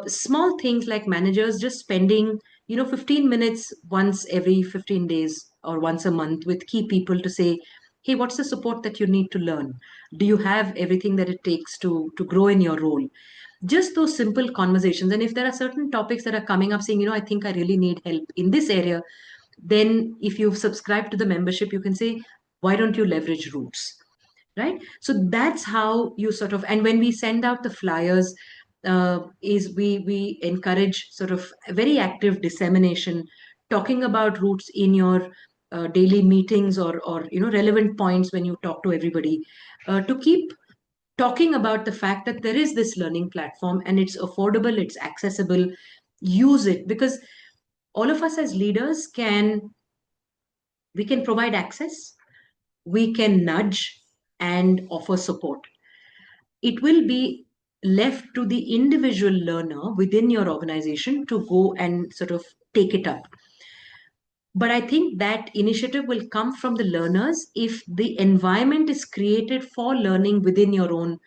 Small things like managers just spending 15 minutes once every 15 days or once a month with key people to say, hey, what's the support that you need to learn? Do you have everything that it takes to grow in your role? Just those simple conversations. And if there are certain topics that are coming up saying, I think I really need help in this area, then if you've subscribed to the membership, you can say, why don't you leverage Roots? Right? So that's how you sort of, and when we send out the flyers, is we encourage sort of very active dissemination, talking about Roots in your daily meetings or relevant points when you talk to everybody, to keep talking about the fact that there is this learning platform and it's affordable, it's accessible. Use it, because all of us as leaders we can provide access, we can nudge and offer support. It will be left to the individual learner within your organization to go and sort of take it up. But I think that initiative will come from the learners if the environment is created for learning within your own,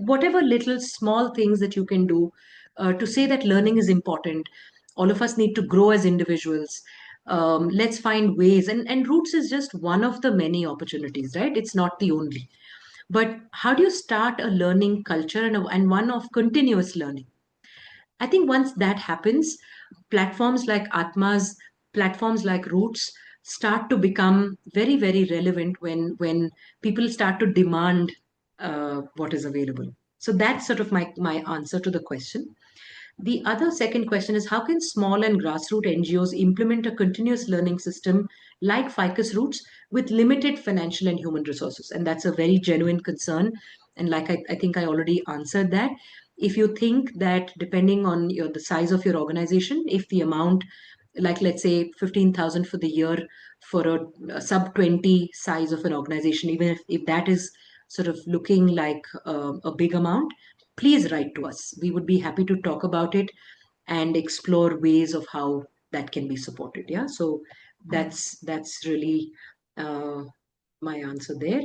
whatever little small things that you can do to say that learning is important. All of us need to grow as individuals. Let's find ways. And Roots is just one of the many opportunities, right? It's not the only. But how do you start a learning culture and one of continuous learning? I think once that happens, platforms like Atma's, platforms like Roots start to become very, very relevant when people start to demand what is available. So that's sort of my answer to the question. The other second question is, how can small and grassroots NGOs implement a continuous learning system like Ficus Roots with limited financial and human resources? And that's a very genuine concern. And like I think I already answered that. If you think that depending on the size of your organization, if the amount, like let's say 15,000 for the year for a sub 20 size of an organization, even if that is sort of looking like a big amount, please write to us. We would be happy to talk about it and explore ways of how that can be supported. Yeah, so that's really my answer there.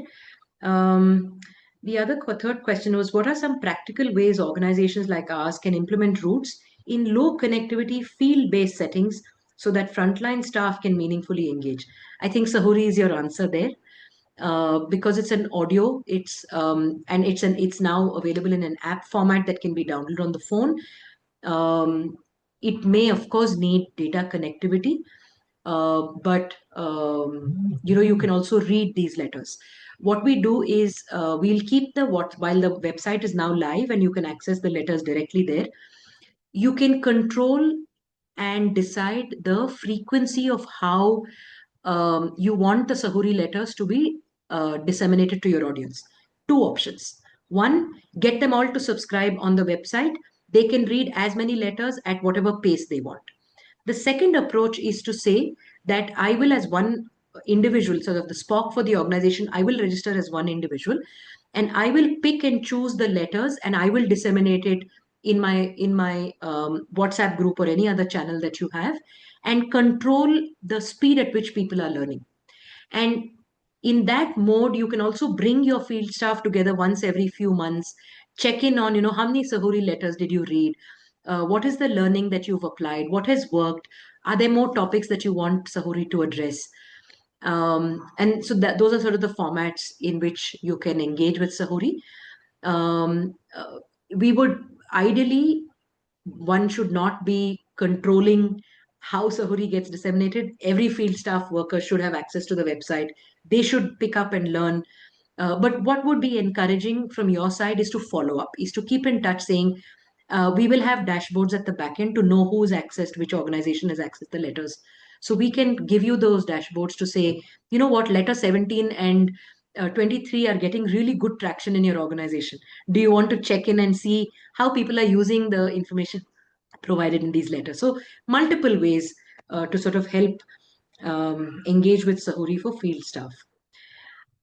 The third question was, what are some practical ways organizations like ours can implement Roots in low connectivity field-based settings so that frontline staff can meaningfully engage? I think Sahuri is your answer there. Because it's an audio, it's now available in an app format that can be downloaded on the phone. It may of course need data connectivity, but you can also read these letters. What we do is we'll keep while the website is now live and you can access the letters directly there. You can control and decide the frequency of how you want the Sahuri letters to be disseminated to your audience. Two options. One, get them all to subscribe on the website. They can read as many letters at whatever pace they want. The second approach is to say that I will, as one individual, sort of the SPOC for the organization, I will register as one individual and I will pick and choose the letters and I will disseminate it in my WhatsApp group or any other channel that you have, and control the speed at which people are learning. And in that mode, you can also bring your field staff together once every few months, check in on, how many Sahuri letters did you read? What is the learning that you've applied? What has worked? Are there more topics that you want Sahuri to address? And so those are sort of the formats in which you can engage with Sahuri. Um, uh, we would ideally, one should not be controlling how Sahuri gets disseminated. Every field staff worker should have access to the website. They should pick up and learn. But what would be encouraging from your side is to follow up, is to keep in touch, saying, we will have dashboards at the back end to know who's accessed, which organization has accessed the letters. So we can give you those dashboards to say, you know what, letter 17 and 23 are getting really good traction in your organization. Do you want to check in and see how people are using the information provided in these letters? So multiple ways to sort of help engage with Sahuri for field staff.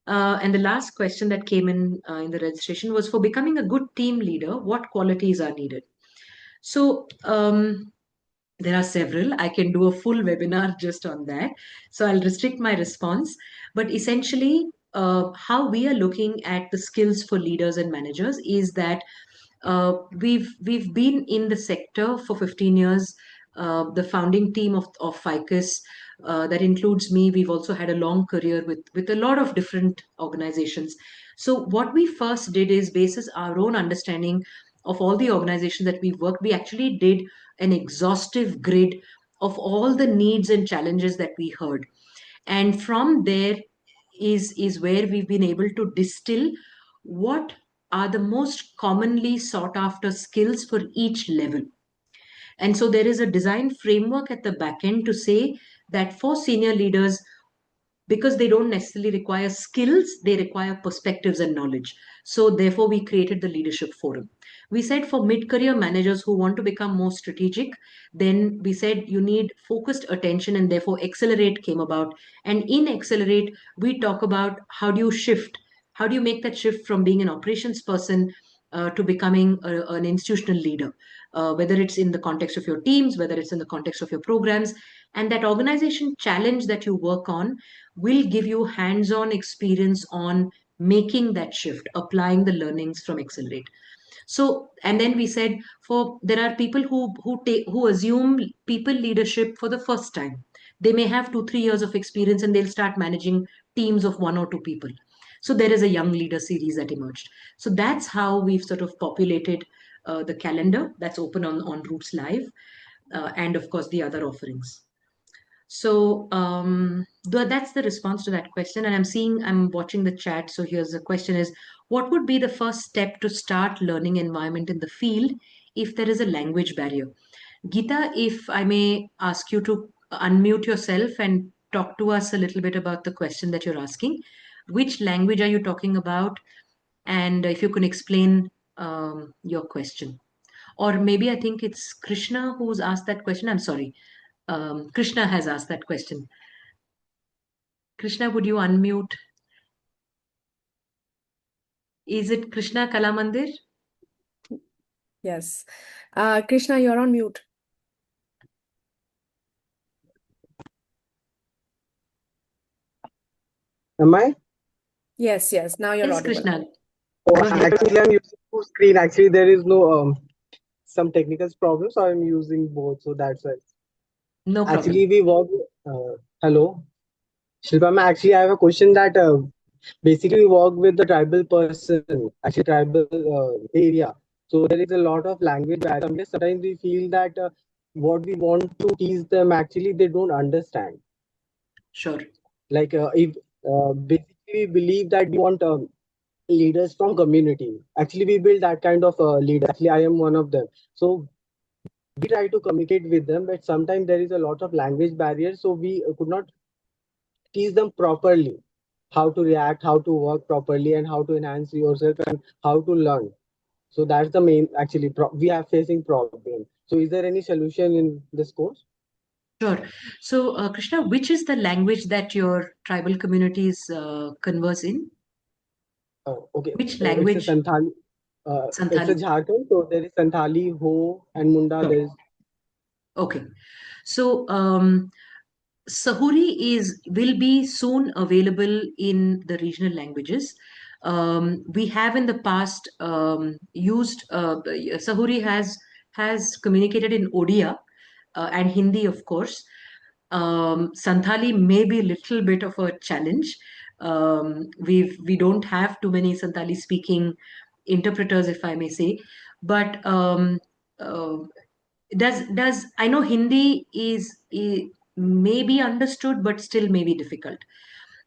And the last question that came in the registration was, for becoming a good team leader, what qualities are needed? So there are several. I can do a full webinar just on that. So I'll restrict my response. But essentially, how we are looking at the skills for leaders and managers is that we've been in the sector for 15 years. The founding team of Ficus, that includes me. We've also had a long career with a lot of different organizations. So what we first did is, basis our own understanding of all the organizations that we've worked, we actually did an exhaustive grid of all the needs and challenges that we heard. And from there is where we've been able to distill what are the most commonly sought after skills for each level. And so there is a design framework at the back end to say that for senior leaders, because they don't necessarily require skills, they require perspectives and knowledge. So therefore, we created the leadership forum. We said for mid-career managers who want to become more strategic, then we said you need focused attention, and therefore Accelerate came about. And in Accelerate, we talk about how do you shift, how do you make that shift from being an operations person to becoming an institutional leader, whether it's in the context of your teams, whether it's in the context of your programs. And that organization challenge that you work on will give you hands-on experience on making that shift, applying the learnings from Accelerate. So, and then we said, for there are people who assume people leadership for the first time. They may have 2-3 years of experience and they'll start managing teams of 1 or 2 people. So there is a young leader series that emerged. So that's how we've sort of populated the calendar that's open on Roots Live, and of course the other offerings. So that's the response to that question. And I'm watching the chat. So here's the question is, what would be the first step to start learning environment in the field if there is a language barrier? Geeta, if I may ask you to unmute yourself and talk to us a little bit about the question that you're asking. Which language are you talking about? And if you can explain your question. Or maybe I think it's Krishna who's asked that question. I'm sorry. Krishna has asked that question. Krishna, would you unmute? Is it Krishna Kalamandir? Yes. Krishna, you're on mute. Am I? Yes, now you're Yes, audible. Krishna. Oh, Go ahead. actually, I'm using full screen. Actually, there is no some technical problems, so I'm using both. So that's why. No problem. Actually, we work. Hello, Shilpa ma'am. Actually, I have a question that basically we work with the tribal person, actually tribal area. So there is a lot of language barrier. Sometimes we feel that what we want to teach them, actually they don't understand. Sure. Like if basically we believe that we want leaders from community. Actually, we build that kind of leader. Actually, I am one of them. So we try to communicate with them, but sometimes there is a lot of language barriers. So we could not teach them properly how to react, how to work properly, and how to enhance yourself and how to learn. So that's the main actually we are facing problem. So is there any solution in this course? Sure. So, Krishna, which is the language that your tribal communities converse in? Okay, Which it's a language? Santhali. It's a Santhali. Jharkhand, so there is Santhali, Ho, and Munda. Sure. There is Okay. So, Sahuri will be soon available in the regional languages. We have in the past used Sahuri has communicated in Odia and Hindi, of course. Santali may be a little bit of a challenge. We don't have too many Santali speaking interpreters, if I may say, but uh, does I know Hindi is may be understood, but still may be difficult.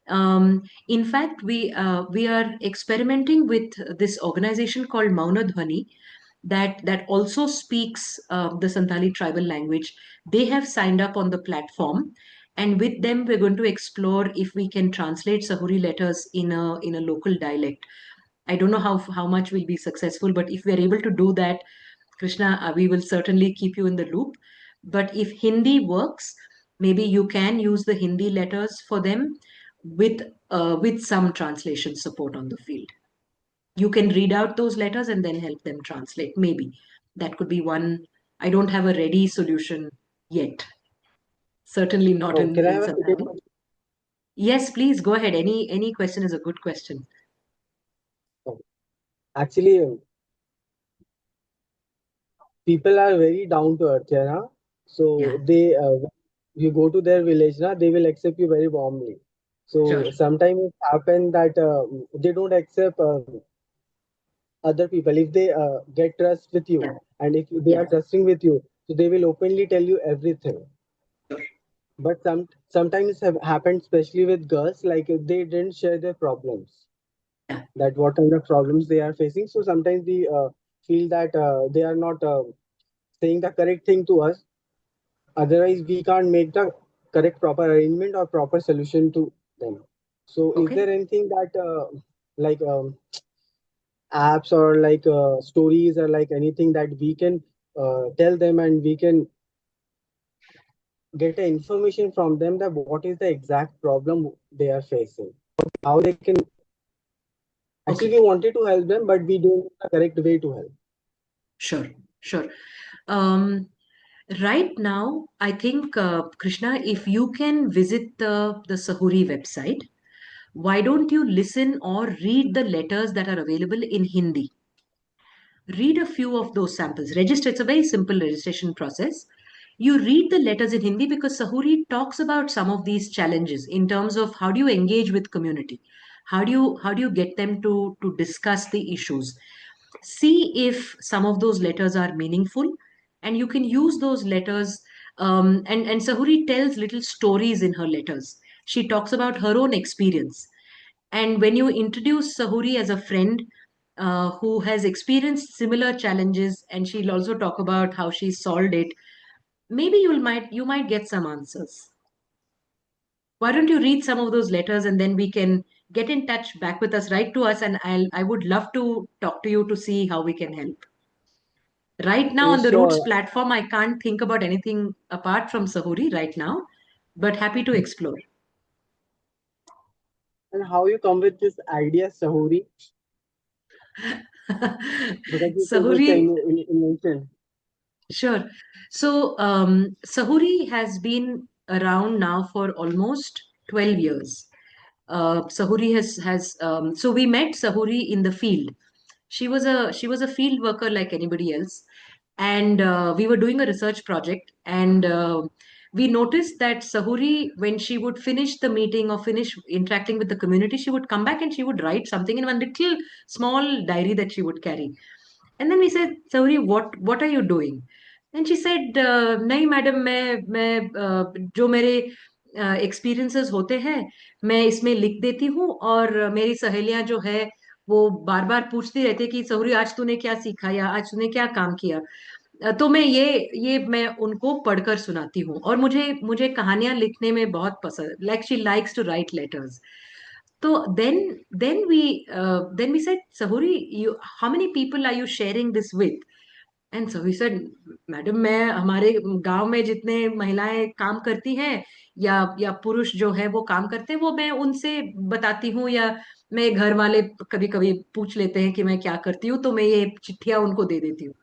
In fact, we are experimenting with this organization called Mauna Dhwani that also speaks the Santali tribal language. They have signed up on the platform, and with them we're going to explore if we can translate Sahuri letters in a local dialect. I don't know how much will be successful, but if we are able to do that, Krishna, we will certainly keep you in the loop. But if Hindi works, maybe you can use the Hindi letters for them with some translation support on the field. You can read out those letters and then help them translate. Maybe that could be one. I don't have a ready solution yet. Certainly not So can I in have a second Santali. question? Yes, please go ahead. Any question is a good question. Actually, people are very down to earth, yeah, na? Yeah, So they, you go to their village, na, they will accept you very warmly. sure. So sometimes it happen that they don't accept other people if they get trust with you, Yeah, and if they yeah, are trusting with you, so they will openly tell you everything. sure. But sometimes have happened, especially with girls, like they didn't share their problems, Yeah, that what kind of problems they are facing. So sometimes we feel that they are not saying the correct thing to us. Otherwise, we can't make the correct proper arrangement or proper solution to them. So, is okay. there anything that like apps or like stories or like anything that we can tell them and we can get information from them that what is the exact problem they are facing? How they can actually, Okay, we wanted to help them, but we don't know the correct way to help. sure, sure. Um, right now, I think, Krishna, if you can visit the Sahuri website, why don't you listen or read the letters that are available in Hindi? Read a few of those samples. Register, it's a very simple registration process. You read the letters in Hindi because Sahuri talks about some of these challenges in terms of how do you engage with community? How do you get them to discuss the issues? See if some of those letters are meaningful, and you can use those letters. And Sahuri tells little stories in her letters. She talks about her own experience, and when you introduce Sahuri as a friend who has experienced similar challenges, and she'll also talk about how she solved it, maybe you might get some answers. Why don't you read some of those letters, and then we can get in touch back with us, write to us, and I would love to talk to you to see how we can help. Right now on the Roots Sure. platform, I can't think about anything apart from Sahuri right now, but happy to explore. And how you come with this idea, Sahuri? Because it's Sahuri, an invention. sure. So, Sahuri has been around now for almost 12 years. Sahuri has so we met Sahuri in the field. She was a field worker like anybody else, and we were doing a research project, and we noticed that Sahuri, when she would finish the meeting or finish interacting with the community, she would come back and she would write something in one little small diary that she would carry. And then we said, Sauri, what are you doing? And she said, नहीं madam मैं जो मेरे experiences होते हैं मैं इसमें लिख देती हूँ, और मेरी सहेलियां जो है वो बार बार पूछती रहती है कि सहुरी आज तूने क्या सीखा या आज तूने क्या काम किया। तो मैं उनको पढ़कर सुनाती हूँ, और मुझे मुझे कहानियां लिखने में बहुत पसंद, like she likes to write letters. So then we said, Sahuri, how many people are you sharing this with? And so we said, madam मैं हमारे गांव में जितने महिलाएं काम करती हैं या पुरुष जो है वो काम करते हैं वो मैं उनसे बताती हूँ, या मैं घर वाले कभी कभी पूछ लेते हैं कि मैं क्या करती हूँ तो मैं ये चिट्ठियां उनको दे देती हूँ।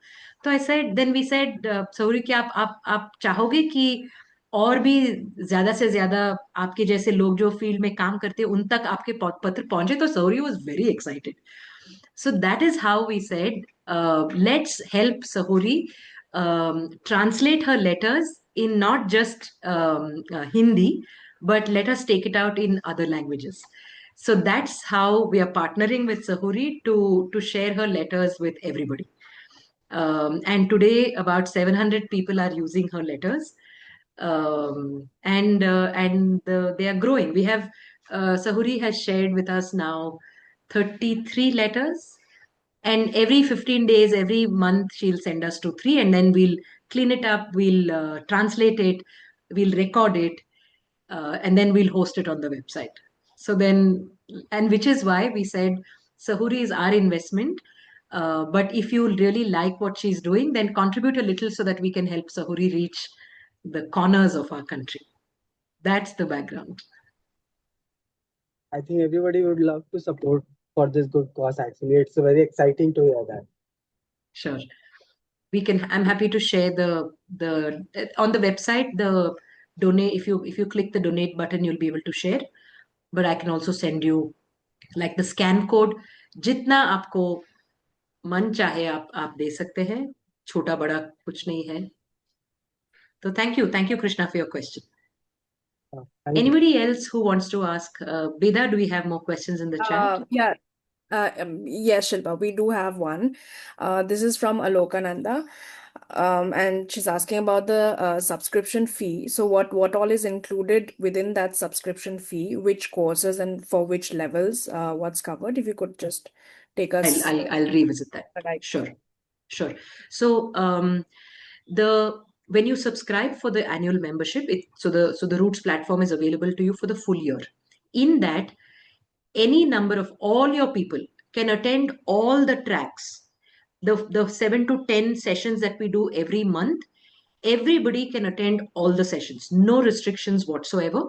तो I said then we said sorry कि आप चाहोगे कि और भी ज्यादा से ज्यादा आपके जैसे लोग जो फील्ड में काम करते हैं उन तक आपके पत्र पहुंचे? तो sorry was very excited. So that is how we said, let's help Sahuri translate her letters in not just Hindi, but let us take it out in other languages. So that's how we are partnering with Sahuri to share her letters with everybody. And today, about 700 people are using her letters, and they are growing. We have Sahuri has shared with us now 33 letters, and every 15 days, every month, she'll send us to three, and then we'll clean it up, we'll translate it, we'll record it, and then we'll host it on the website. So then, and which is why we said Sahuri is our investment. But if you really like what she's doing, then contribute a little so that we can help Sahuri reach the corners of our country. That's the background. I think everybody would love to support for this good cause. Actually, it's very exciting to hear that. Sure. I'm happy to share the on the website, the donate. If you click the donate button, you'll be able to share. But I can also send you like the scan code. जितना आपको मन चाहे आप दे सकते हैं, छोटा बड़ा कुछ नहीं है. So thank you Krishna for your question. Thank you. Anybody else who wants to ask? Beda, do we have more questions in the chat? Yeah. Yes, Shilpa, we do have one. This is from Alokananda. And she's asking about the subscription fee. So what all is included within that subscription fee, which courses and for which levels, what's covered? If you could just take us. I'll revisit that. Right. Sure. So when you subscribe for the annual membership, so the Roots platform is available to you for the full year. In that, any number of all your people can attend all the tracks. The 7 to 10 sessions that we do every month, everybody can attend all the sessions, no restrictions whatsoever.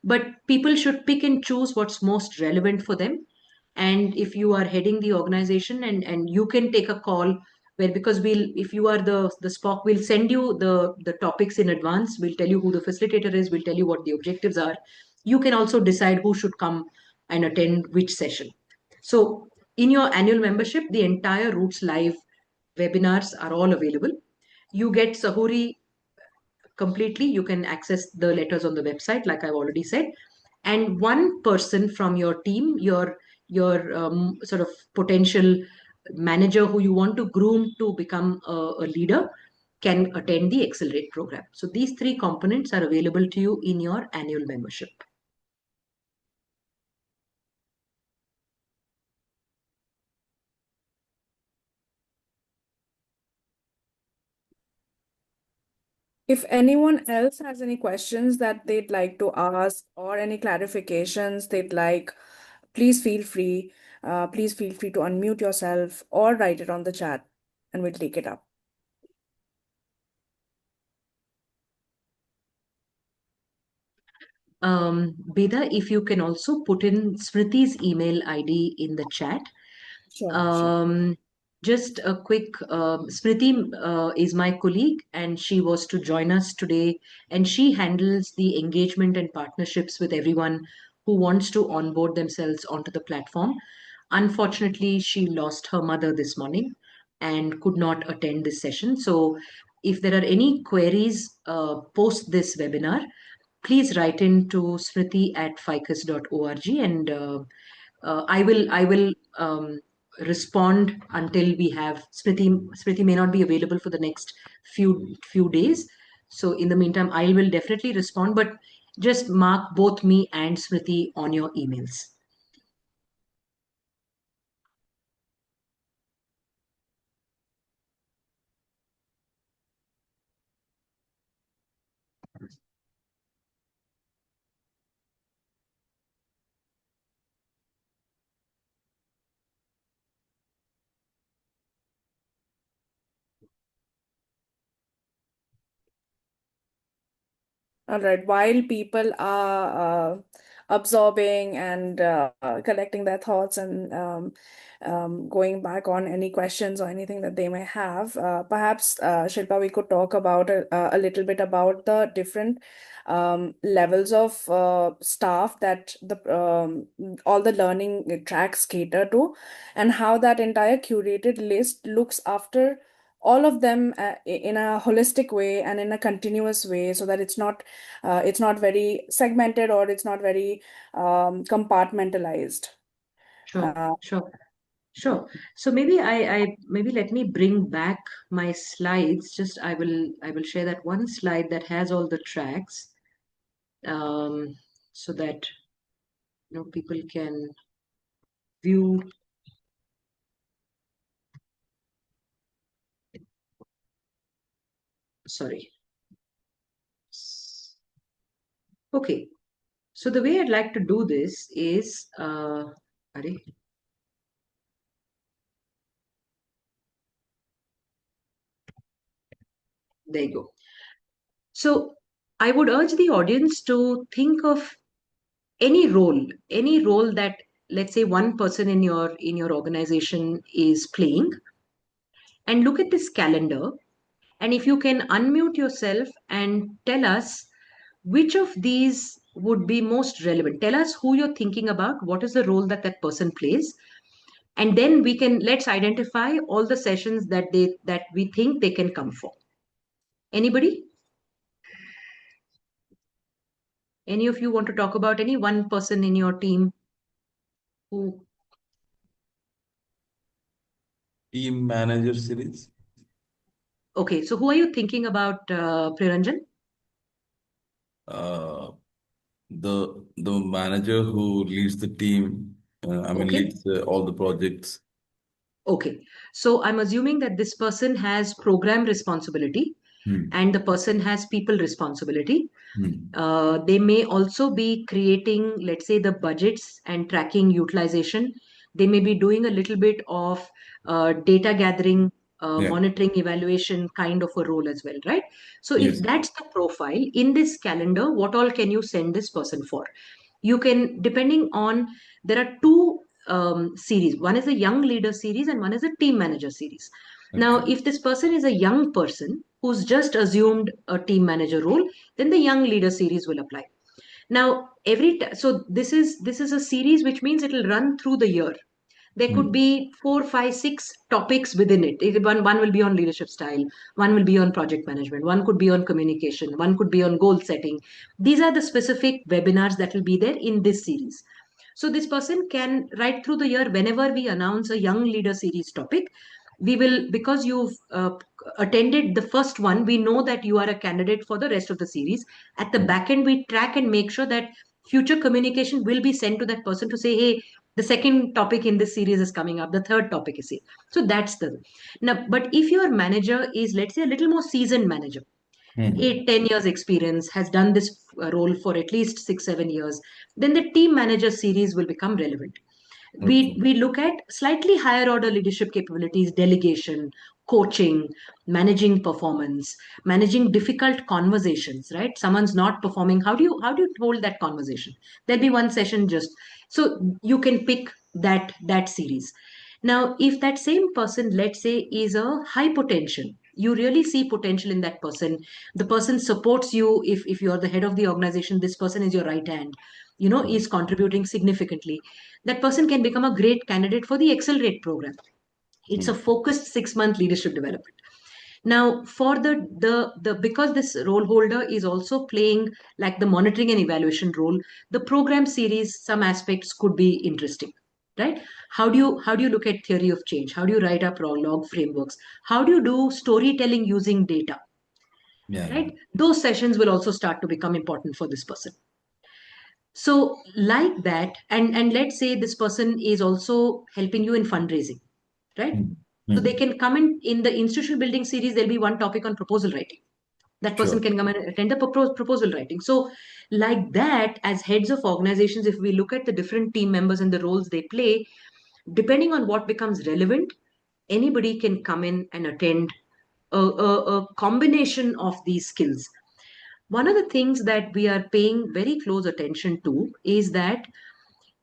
But people should pick and choose what's most relevant for them. And if you are heading the organization, and you can take a call where, because if you are the SPOC, we'll send you the topics in advance. We'll tell you who the facilitator is. We'll tell you what the objectives are. You can also decide who should come and attend which session. So in your annual membership, the entire Roots Live webinars are all available. You get Sahuri completely. You can access the letters on the website, like I've already said. And one person from your team, your sort of potential manager who you want to groom to become a leader, can attend the Accelerate program. So these three components are available to you in your annual membership. If anyone else has any questions that they'd like to ask or any clarifications they'd like, please feel free. Please feel free to unmute yourself or write it on the chat and we'll take it up. Beda, if you can also put in Smriti's email ID in the chat. Sure. Just a quick, Smriti is my colleague, and she was to join us today, and she handles the engagement and partnerships with everyone who wants to onboard themselves onto the platform. Unfortunately, she lost her mother this morning and could not attend this session. So if there are any queries post this webinar, please write in to smriti@ficus.org, and I will respond until we have Smriti. Smriti may not be available for the next few days. So in the meantime, I will definitely respond, but just mark both me and Smriti on your emails. All right. While people are absorbing and collecting their thoughts and going back on any questions or anything that they may have, perhaps, Shilpa, we could talk about a little bit about the different levels of staff that all the learning tracks cater to, and how that entire curated list looks after all of them in a holistic way and in a continuous way, so that it's not very segmented, or it's not very compartmentalized. Sure, sure. Sure. So maybe let me bring back my slides. Just I will share that one slide that has all the tracks, so that people can view. Sorry. Okay. So the way I'd like to do this is, there you go. So I would urge the audience to think of any role that, let's say, one person in your organization is playing, and look at this calendar. And if you can unmute yourself and tell us which of these would be most relevant, tell us who you're thinking about, what is the role that that person plays, and then let's identify all the sessions that we think they can come for. Anybody? Any of you want to talk about any one person in your team who? Team manager series. Okay, so who are you thinking about, Priranjan? The manager who leads the team. Okay. Leads all the projects. Okay, so I'm assuming that this person has program responsibility and the person has people responsibility. They may also be creating, let's say, the budgets and tracking utilization. They may be doing a little bit of data gathering, monitoring, evaluation kind of a role as well, right? So if that's the profile in this calendar, what all can you send this person for? You can, depending on, there are two series. One is a young leader series and one is a team manager series. Now, if this person is a young person who's just assumed a team manager role, then the young leader series will apply. Now, so this is a series, which means it will run through the year. There could be 4, 5, 6 topics within it. One will be on leadership style, one will be on project management, one could be on communication, one could be on goal setting. These are the specific webinars that will be there in this series. So this person can, right through the year, whenever we announce a young leader series topic, we will, because you've attended the first one, we know that you are a candidate for the rest of the series. At the back end, we track and make sure that future communication will be sent to that person to say, hey, the second topic in this series is coming up, the third topic is here. So that's the, now, but if your manager is, let's say, a little more seasoned manager, 8, 10 years experience, has done this role for at least 6, 7 years, then the team manager series will become relevant. We look at slightly higher order leadership capabilities, delegation, coaching, managing performance, managing difficult conversations, right? Someone's not performing. How do you hold that conversation? There'll be one session just, so you can pick that series. Now, if that same person, let's say, is a high potential, you really see potential in that person, the person supports you. If you're the head of the organization, this person is your right hand, is contributing significantly. That person can become a great candidate for the Accelerate program. It's a focused 6-month leadership development. Now, for the because this role holder is also playing like the monitoring and evaluation role, the program series, some aspects could be interesting, right? How do you look at theory of change? How do you write up log frameworks? How do you do storytelling using data? Right? Those sessions will also start to become important for this person. So like that, and let's say this person is also helping you in fundraising, right? So they can come in the institutional building series, there'll be one topic on proposal writing. That person can come and attend the proposal writing. So like that, as heads of organizations, if we look at the different team members and the roles they play, depending on what becomes relevant, anybody can come in and attend a combination of these skills. One of the things that we are paying very close attention to is that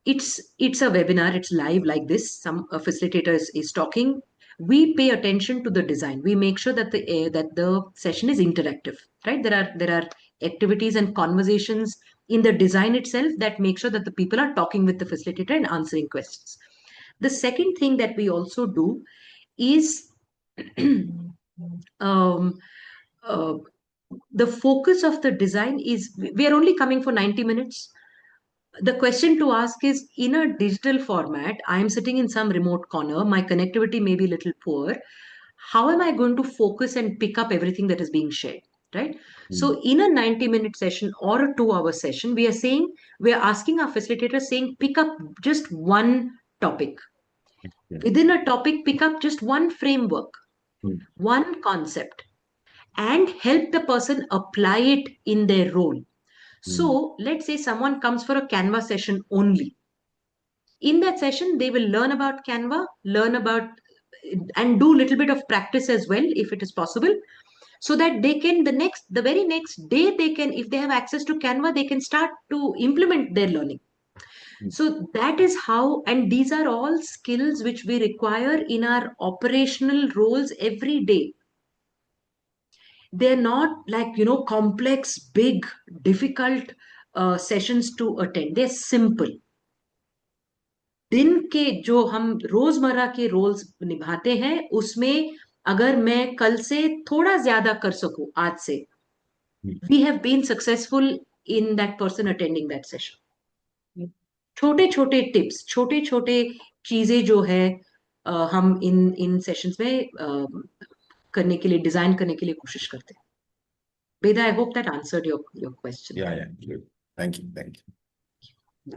it's a webinar, it's live like this. Some facilitator is talking. We pay attention to the design. We make sure that the session is interactive, right? There are activities and conversations in the design itself that make sure that the people are talking with the facilitator and answering questions. The second thing that we also do is Um, uh, the focus of the design is we are only coming for 90 minutes. The question to ask is, in a digital format, I am sitting in some remote corner, my connectivity may be a little poor. How am I going to focus and pick up everything that is being shared? Right. So, in a 90-minute session or a 2-hour session, we are asking our facilitators saying, pick up just one topic. Within a topic, pick up just one framework, one concept, and help the person apply it in their role. So, let's say someone comes for a Canva session only. In that session, they will learn about Canva, learn about and do a little bit of practice as well, if it is possible, so that they can the very next day, they can, if they have access to Canva, they can start to implement their learning. So that is how, and these are all skills which we require in our operational roles every day. They're not like, complex, big, difficult sessions to attend. They're simple. दिन के जो हम रोजमर्रा के roles निभाते हैं, उसमें अगर मैं कल से थोड़ा ज्यादा कर सकूं आज से, we have been successful in that person attending that session. छोटे छोटे टिप्स, छोटे छोटे चीजें जो है हम इन सेशंस में करने के लिए, डिजाइन करने के लिए कोशिश करते हैं. Veda, I hope that answered your question. Yeah, good. Thank you.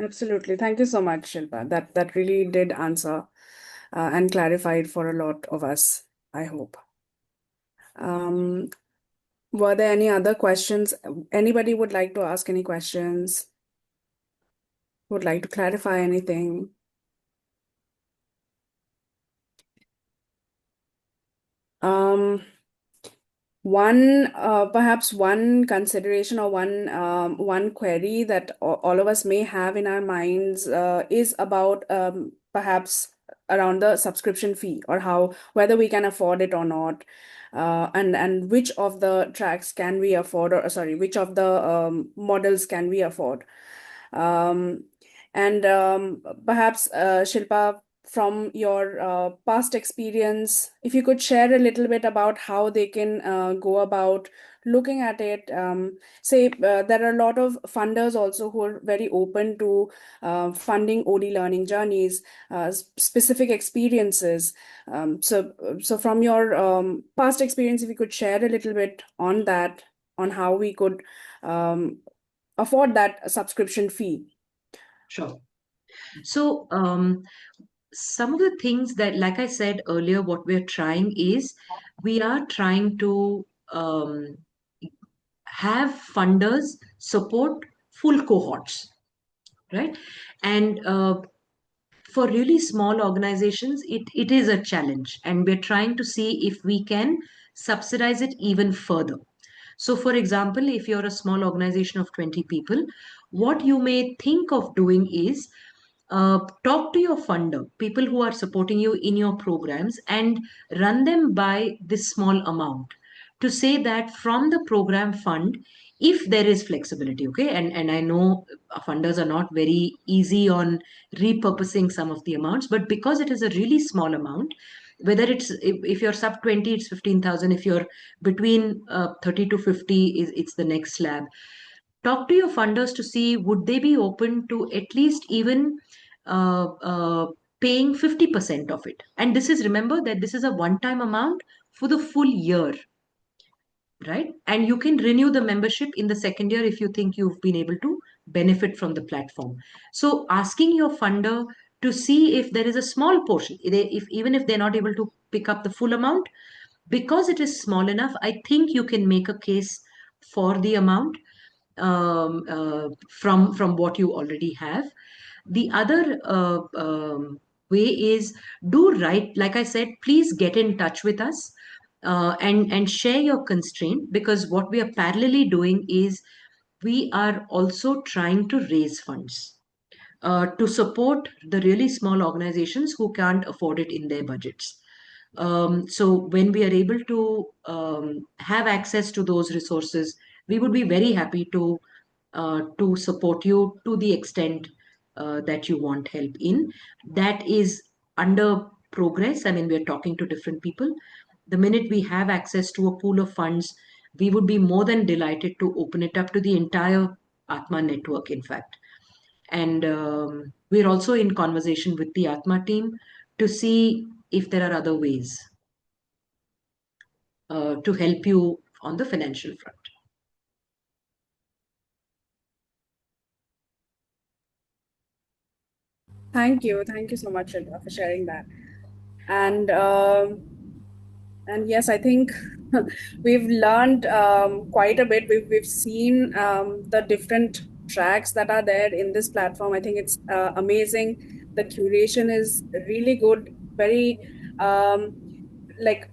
Absolutely. Thank you so much, Shilpa. That really did answer and clarified for a lot of us, I hope. Were there any other questions? Anybody would like to ask any questions? Would like to clarify anything? Perhaps one consideration or one query that all of us may have in our minds is about perhaps around the subscription fee, or whether we can afford it or not, and which of the tracks can we afford, or sorry, which of the models can we afford. And perhaps Shilpa, from your past experience, if you could share a little bit about how they can go about looking at it. Say there are a lot of funders also who are very open to funding OD learning journeys, specific experiences. So from your past experience, if you could share a little bit on that, on how we could afford that subscription fee. Sure. So, some of the things that, like I said earlier, what we're trying is we are trying to have funders support full cohorts, right? And for really small organizations, it is a challenge, and we're trying to see if we can subsidize it even further. So, for example, if you're a small organization of 20 people, what you may think of doing is talk to your funder, people who are supporting you in your programs, and run them by this small amount to say that from the program fund, if there is flexibility, okay, and I know funders are not very easy on repurposing some of the amounts, but because it is a really small amount, whether it's if you're sub 20, it's 15,000. If you're between 30 to 50, it's the next slab. Talk to your funders to see would they be open to at least even uh, uh, paying 50% of it. And this is, remember that this is a one-time amount for the full year, right? And you can renew the membership in the second year if you think you've been able to benefit from the platform. So asking your funder to see if there is a small portion, if even if they're not able to pick up the full amount, because it is small enough, I think you can make a case for the amount from what you already have. The other way is do write, like I said, please get in touch with us and share your constraint, because what we are parallelly doing is we are also trying to raise funds to support the really small organizations who can't afford it in their budgets. So when we are able to have access to those resources, we would be very happy to support you to the extent that you want help in. That is under progress. I mean, we're talking to different people. The minute we have access to a pool of funds, we would be more than delighted to open it up to the entire Atma network, in fact. And we're also in conversation with the Atma team to see if there are other ways to help you on the financial front. Thank you so much, Shilpa, for sharing that. And yes, I think we've learned quite a bit. We've seen the different tracks that are there in this platform. I think it's amazing. The curation is really good, very um, like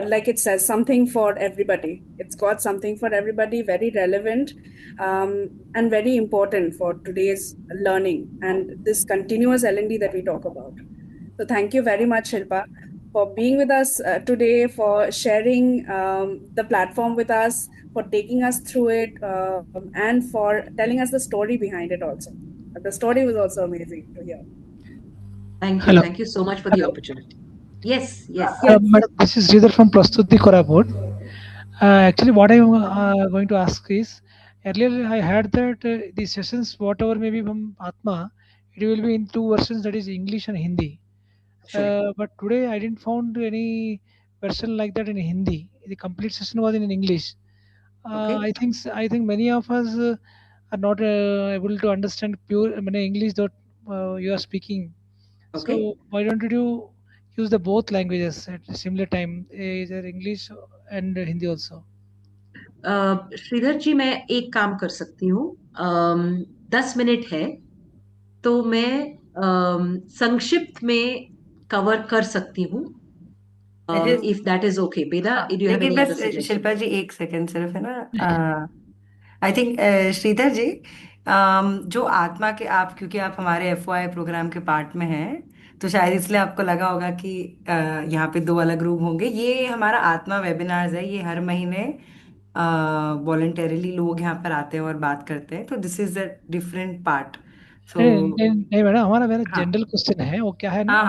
like it says, something for everybody. It's got something for everybody, very relevant, and very important for today's learning and this continuous L&D that we talk about. So thank you very much, Shilpa, for being with us today, for sharing the platform with us, for taking us through it, and for telling us the story behind it also. The story was also amazing to hear. Thank you. Hello. Thank you so much for the opportunity. Yes, yes. Yes. Madam, this is Sridhar from Prastuti Koraput. Actually, what I'm going to ask is, earlier I heard that the sessions, whatever may be from Atma, it will be in two versions, that is English and Hindi. Sure. But today I didn't found any version like that in Hindi. The complete session was in English. Okay. I think many of us are not able to understand pure English that you are speaking. Okay. So why don't you use the both languages at a similar time, either English and Hindi also? Shridhar ji, मैं एक काम कर सकती हूँ. 10 minute है तो मैं संक्षिप्त में कवर कर सकती हूँ. If that is okay. बेदा, डू यू हैव लेकिन एनी अदर बस सजेशन? शिल्पा जी एक सेकंड सिर्फ है ना. आई थिंक श्रीधर जी, जो आत्मा के आप, क्योंकि आप हमारे एफओआई प्रोग्राम के पार्ट में हैं, तो शायद इसलिए आपको लगा होगा कि यहाँ पे दो अलग रूम होंगे. ये हमारा आत्मा वेबिनार्स है. ये हर महीने वॉलंटरली लोग यहाँ पर आते हैं और बात करते हैं. तो this is a different part. So नहीं मैडम, हमारा मेरा हाँ जनरल क्वेश्चन है, वो क्या है ना, हाँ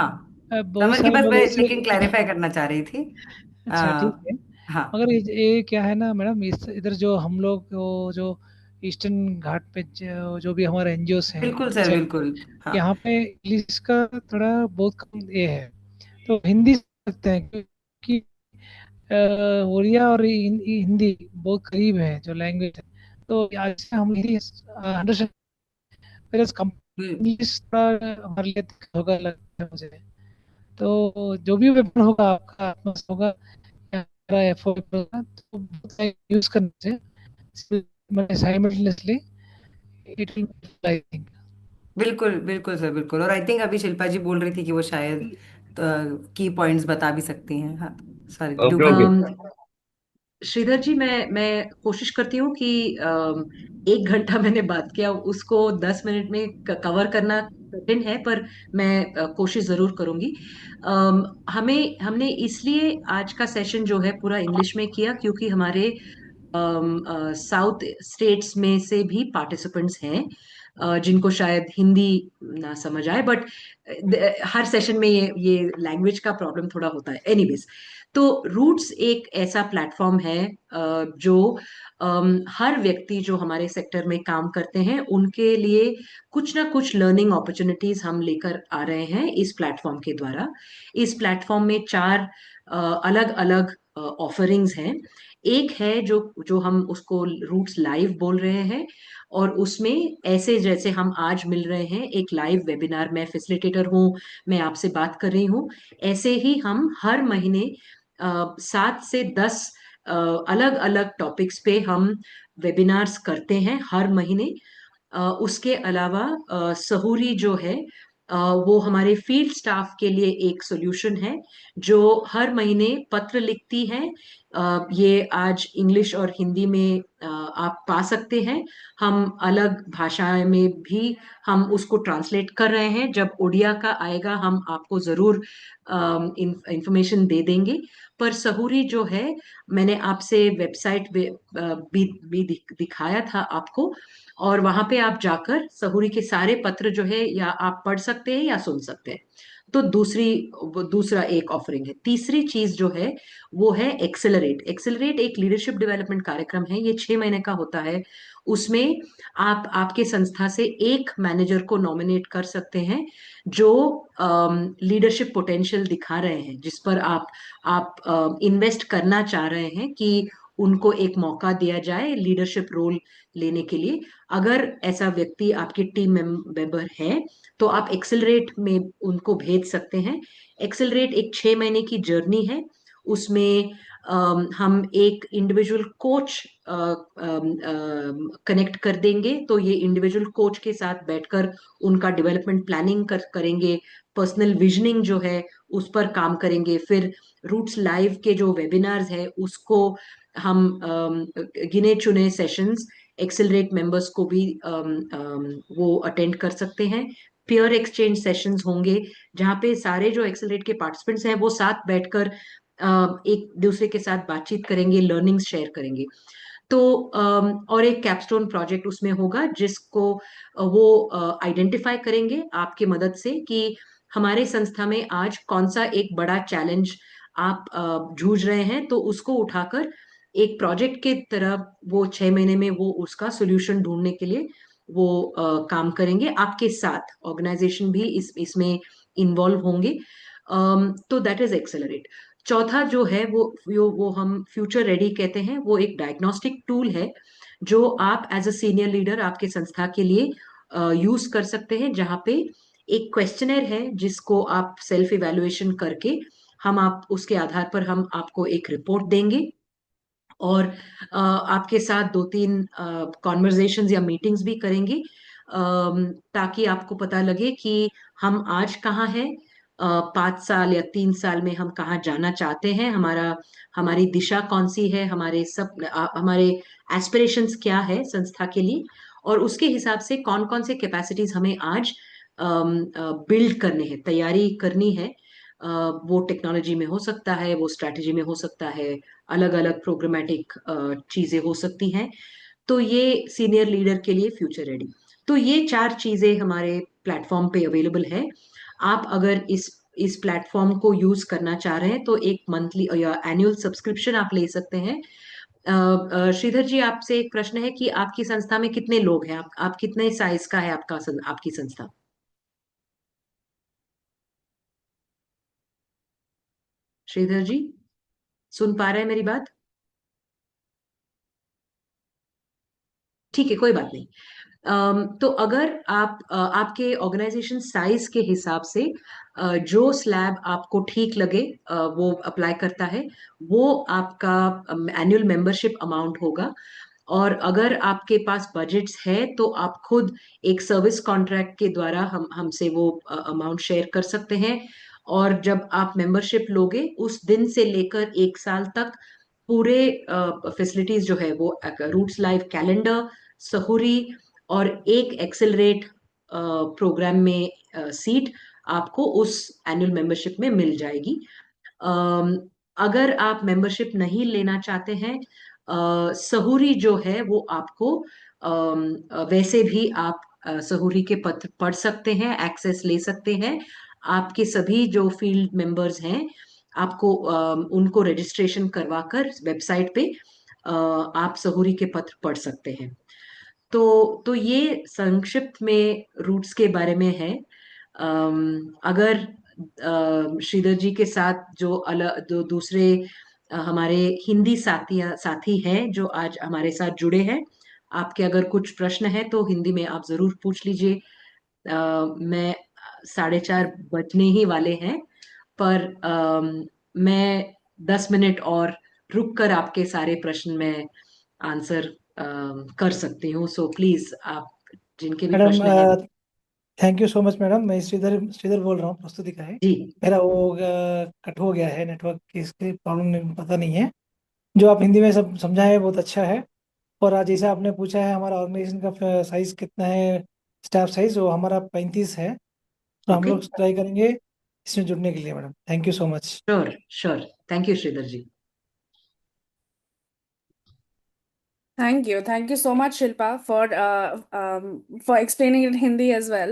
हाँ, बहुत समझ के सारे बस लोग मैं ऐसे लेकिन क्लैरिफाई करना चाह रही थी. अच्छा ठीक है. हाँ मगर ये क्या है ना मैडम, इस इधर जो हम लोग वो जो ईस्टर्न घाट पे जो भी हमारे एनजीओस हैं बिल्कुल इस सर, साइड, बिल्कुल. हाँ यहाँ पे इंग्लिश का थोड़ा बहुत कम ये है, तो हिंदी सीख सकते हैं क्योंकि उड़िया और हिंदी बहुत करीब है जो लैंग्वेज है, तो आज से हम हिंदी अंडरस्टैंड, बिल- इंग्लिश थोड़ा हमारे लिए दिक्कत होगा लगता है मुझे. तो जो भी वेपन होगा आपका आत्मा से होगा या मेरा एफर्ट होगा, तो यूज करने से simultaneously it will, I think. बिल्कुल बिल्कुल सर, बिल्कुल. और आई थिंक अभी शिल्पा जी बोल रही थी कि वो शायद की पॉइंट्स बता भी सकती हैं. हाँ sorry, do Okay, go. okay. Shridhar ji, मैं कोशिश करती हूँ कि 1 घंटा मैंने बात किया उसको 10 मिनट में कवर करना कठिन है, पर मैं कोशिश जरूर करूंगी. हमने इसलिए आज का सेशन जो है पूरा इंग्लिश में किया क्योंकि हमारे साउथ स्टेट्स में से भी पार्टिसिपेंट्स हैं जिनको शायद हिंदी ना समझ आए, बट हर सेशन में ये लैंग्वेज का प्रॉब्लम थोड़ा होता है. एनीवेज, तो रूट्स एक ऐसा प्लेटफॉर्म है जो हर व्यक्ति जो हमारे सेक्टर में काम करते हैं उनके लिए कुछ ना कुछ लर्निंग अपॉर्चुनिटीज हम लेकर आ रहे हैं इस प्लेटफॉर्म के द्वारा. इस प्लेटफॉर्म में 4 अलग अलग ऑफरिंग्स हैं. एक है जो जो हम उसको रूट्स लाइव बोल रहे हैं, और उसमें ऐसे जैसे हम आज मिल रहे हैं एक लाइव वेबिनार, मैं फैसिलिटेटर हूँ, मैं आपसे बात कर रही हूँ, ऐसे ही हम हर महीने 7 से 10 अलग अलग टॉपिक्स पे हम वेबिनार्स करते हैं हर महीने. उसके अलावा सहूरी जो है वो हमारे फील्ड स्टाफ के लिए एक सॉल्यूशन है जो हर महीने पत्र लिखती है. ये आज इंग्लिश और हिंदी में आप पा सकते हैं. हम अलग भाषाएं में भी हम उसको ट्रांसलेट कर रहे हैं. जब ओडिया का आएगा हम आपको जरूर इंफॉर्मेशन दे देंगे. पर सहूरी जो है, मैंने आपसे वेबसाइट भी दिखाया था आपको, और वहां पे आप जाकर सहूरी के सारे पत्र जो है या आप पढ़ सकते हैं या सुन सकते हैं. तो दूसरा एक ऑफरिंग है। तीसरी चीज जो है वो है एक्सेलरेट। एक्सेलरेट एक लीडरशिप डेवलपमेंट कार्यक्रम है, ये 6 महीने का होता है। उसमें आप आपके संस्था से एक मैनेजर को नॉमिनेट कर सकते हैं जो लीडरशिप पोटेंशियल दिखा रहे हैं, जिस पर आप इन्वेस्ट करना चाह रहे हैं कि उनको एक मौका दिया जाए लीडरशिप रोल लेने के लिए। अगर ऐसा व्यक्ति आपकी टीम मेंबर है तो आप एक्सेलरेट में उनको भेज सकते हैं। एक्सेलरेट एक 6 महीने की जर्नी है। उसमें हम एक इंडिविजुअल कोच कनेक्ट कर देंगे, तो ये इंडिविजुअल कोच के साथ बैठकर उनका डेवलपमेंट प्लानिंग करेंगे, पर्सनल विजनिंग जो है उस पर काम करेंगे। फिर रूट्स लाइव के जो वेबिनार्स है उसको हम गिने चुने सेशंस एक्सेलरेट मेंबर्स को भी वो अटेंड कर सकते हैं। पीयर एक्सचेंज सेशंस होंगे जहाँ पे सारे जो एक्सेलरेट के पार्टिसिपेंट्स हैं वो साथ बैठकर एक दूसरे के साथ बातचीत करेंगे, लर्निंग्स शेयर करेंगे। तो और एक कैपस्टोन प्रोजेक्ट उसमें होगा जिसको वो आइडेंटिफाई करेंगे आपके मदद से कि हमारे संस्था में आज कौन सा एक बड़ा चैलेंज आप जूझ रहे हैं, तो उसको उठाकर एक प्रोजेक्ट के तरह वो 6 महीने में वो उसका सोल्यूशन ढूंढने के लिए वो काम करेंगे आपके साथ। ऑर्गेनाइजेशन भी इसमें इन्वॉल्व होंगे। तो दैट इज एक्सेलरेट। चौथा जो है वो हम फ्यूचर रेडी कहते हैं। वो एक डायग्नोस्टिक टूल है जो आप एज अ सीनियर लीडर आपके संस्था के लिए यूज कर सकते हैं, जहाँ पे एक क्वेश्चनर है जिसको आप सेल्फ इवेल्युएशन करके हम आप उसके आधार पर हम आपको एक रिपोर्ट देंगे और आपके साथ 2-3 कॉन्वर्जेशंस या मीटिंग्स भी करेंगे, ताकि आपको पता लगे कि हम आज कहाँ हैं, 5 साल या 3 साल में हम कहाँ जाना चाहते हैं, हमारी दिशा कौन सी है, हमारे एस्पिरेशंस क्या है संस्था के लिए, और उसके हिसाब से कौन कौन से कैपेसिटीज हमें आज बिल्ड करने हैं, तैयारी करनी है। वो टेक्नोलॉजी में हो सकता है, वो स्ट्रैटेजी में हो सकता है, अलग अलग प्रोग्रामेटिक चीजें हो सकती हैं। तो ये सीनियर लीडर के लिए फ्यूचर रेडी। तो ये 4 चीजें हमारे प्लेटफॉर्म पे अवेलेबल है। आप अगर इस प्लेटफॉर्म को यूज करना चाह रहे हैं तो एक मंथली या एनुअल सब्सक्रिप्शन आप ले सकते हैं। श्रीधर जी, आपसे एक प्रश्न है कि आपकी संस्था में कितने लोग हैं? आप कितने साइज का है आपकी संस्था? श्रीधर जी, सुन पा रहे हैं मेरी बात? ठीक है, कोई बात नहीं। तो अगर आपके ऑर्गेनाइजेशन साइज के हिसाब से जो स्लैब आपको ठीक लगे वो अप्लाई करता है, वो आपका एनुअल मेंबरशिप अमाउंट होगा। और अगर आपके पास बजट्स है तो आप खुद एक सर्विस कॉन्ट्रैक्ट के द्वारा हमसे वो अमाउंट शेयर कर सकते हैं। और जब आप मेंबरशिप लोगे उस दिन से लेकर 1 साल तक पूरे फैसिलिटीज जो है वो रूट्स लाइव कैलेंडर, सहूरी और एक एक्सेलरेट प्रोग्राम में सीट आपको उस एनुअल मेंबरशिप में मिल जाएगी। अम, अगर आप मेंबरशिप नहीं लेना चाहते हैं, सहूरी जो है वो आपको वैसे भी आप सहूरी के पत्र पढ़ सकते हैं, एक्सेस ले सकते हैं। आपके सभी जो फील्ड मेंबर्स हैं आपको उनको रजिस्ट्रेशन करवाकर वेबसाइट पे आप सहूरी के पत्र पढ़ सकते हैं। तो ये संक्षिप्त में रूट्स के बारे में है। अगर श्रीधर जी के साथ जो दूसरे हमारे हिंदी साथी हैं जो आज हमारे साथ जुड़े हैं, आपके अगर कुछ प्रश्न है तो हिंदी में आप जरूर पूछ लीजिए। मैं 4:30 बजने ही वाले हैं, पर मैं 10 मिनट और रुक कर आपके सारे प्रश्न में आंसर कर सकती हूँ। सो प्लीज आप जिनके भी मैडम, प्रश्न हैं। Thank you so much madam. मैं श्रीधर श्रीधर बोल रहा हूँ, प्रस्तुति का है। जी। मेरा वो कट हो गया है, नेटवर्क की इसकी प्रॉब्लम पता नहीं है। जो आप हिंदी में सब समझाए बहुत अच्छा है। और आज जैसे आपने पूछा है हमारा ऑर्गेनाइजेशन का साइज कितना है, स्टाफ साइज, वो हमारा 35 है। तो हम ओके, लोग ट्राई करेंगे इसमें जुड़ने के लिए। Madam, thank you so much. Sure sure. Thank you Sridhar ji. Thank you so much, Shilpa, for explaining it in Hindi as well.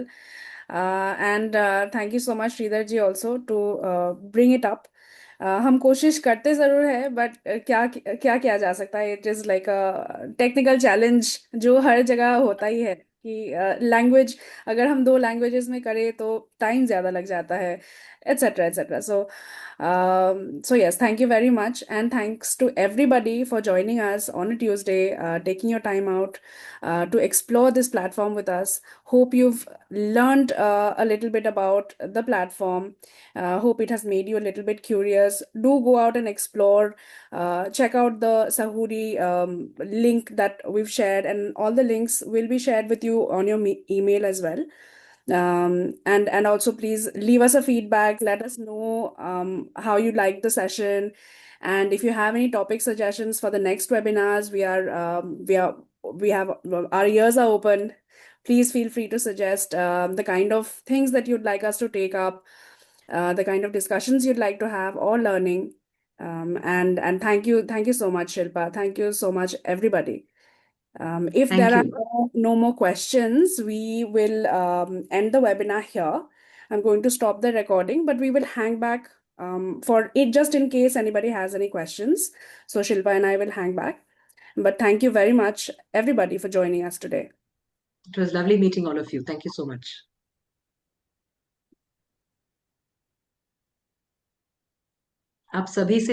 And thank you so much Sridhar ji also to bring it up. हम कोशिश करते ज़रूर है but क्या क्या किया जा सकता है. It is like a technical challenge जो हर जगह होता ही है कि लैंग्वेज अगर हम 2 लैंग्वेजेस में करें तो टाइम ज़्यादा लग जाता है, etc etc. So yes, thank you very much, and thanks to everybody for joining us on a Tuesday, taking your time out to explore this platform with us. Hope you've learned a little bit about the platform. Hope it has made you a little bit curious. Do go out and explore. Check out the Sahuri link that we've shared, and all the links will be shared with you on your email as well. And also please leave us a feedback. Let us know how you like the session, and if you have any topic suggestions for the next webinars, we have our ears are open. Please feel free to suggest the kind of things that you'd like us to take up, the kind of discussions you'd like to have or learning. And thank you so much, Shilpa. Thank you so much, everybody. If Thank there are you. no more questions, we will end the webinar here. I'm going to stop the recording, but we will hang back for it just in case anybody has any questions. So Shilpa and I will hang back. But thank you very much, everybody, for joining us today. It was lovely meeting all of you. Thank you so much. आप सभी से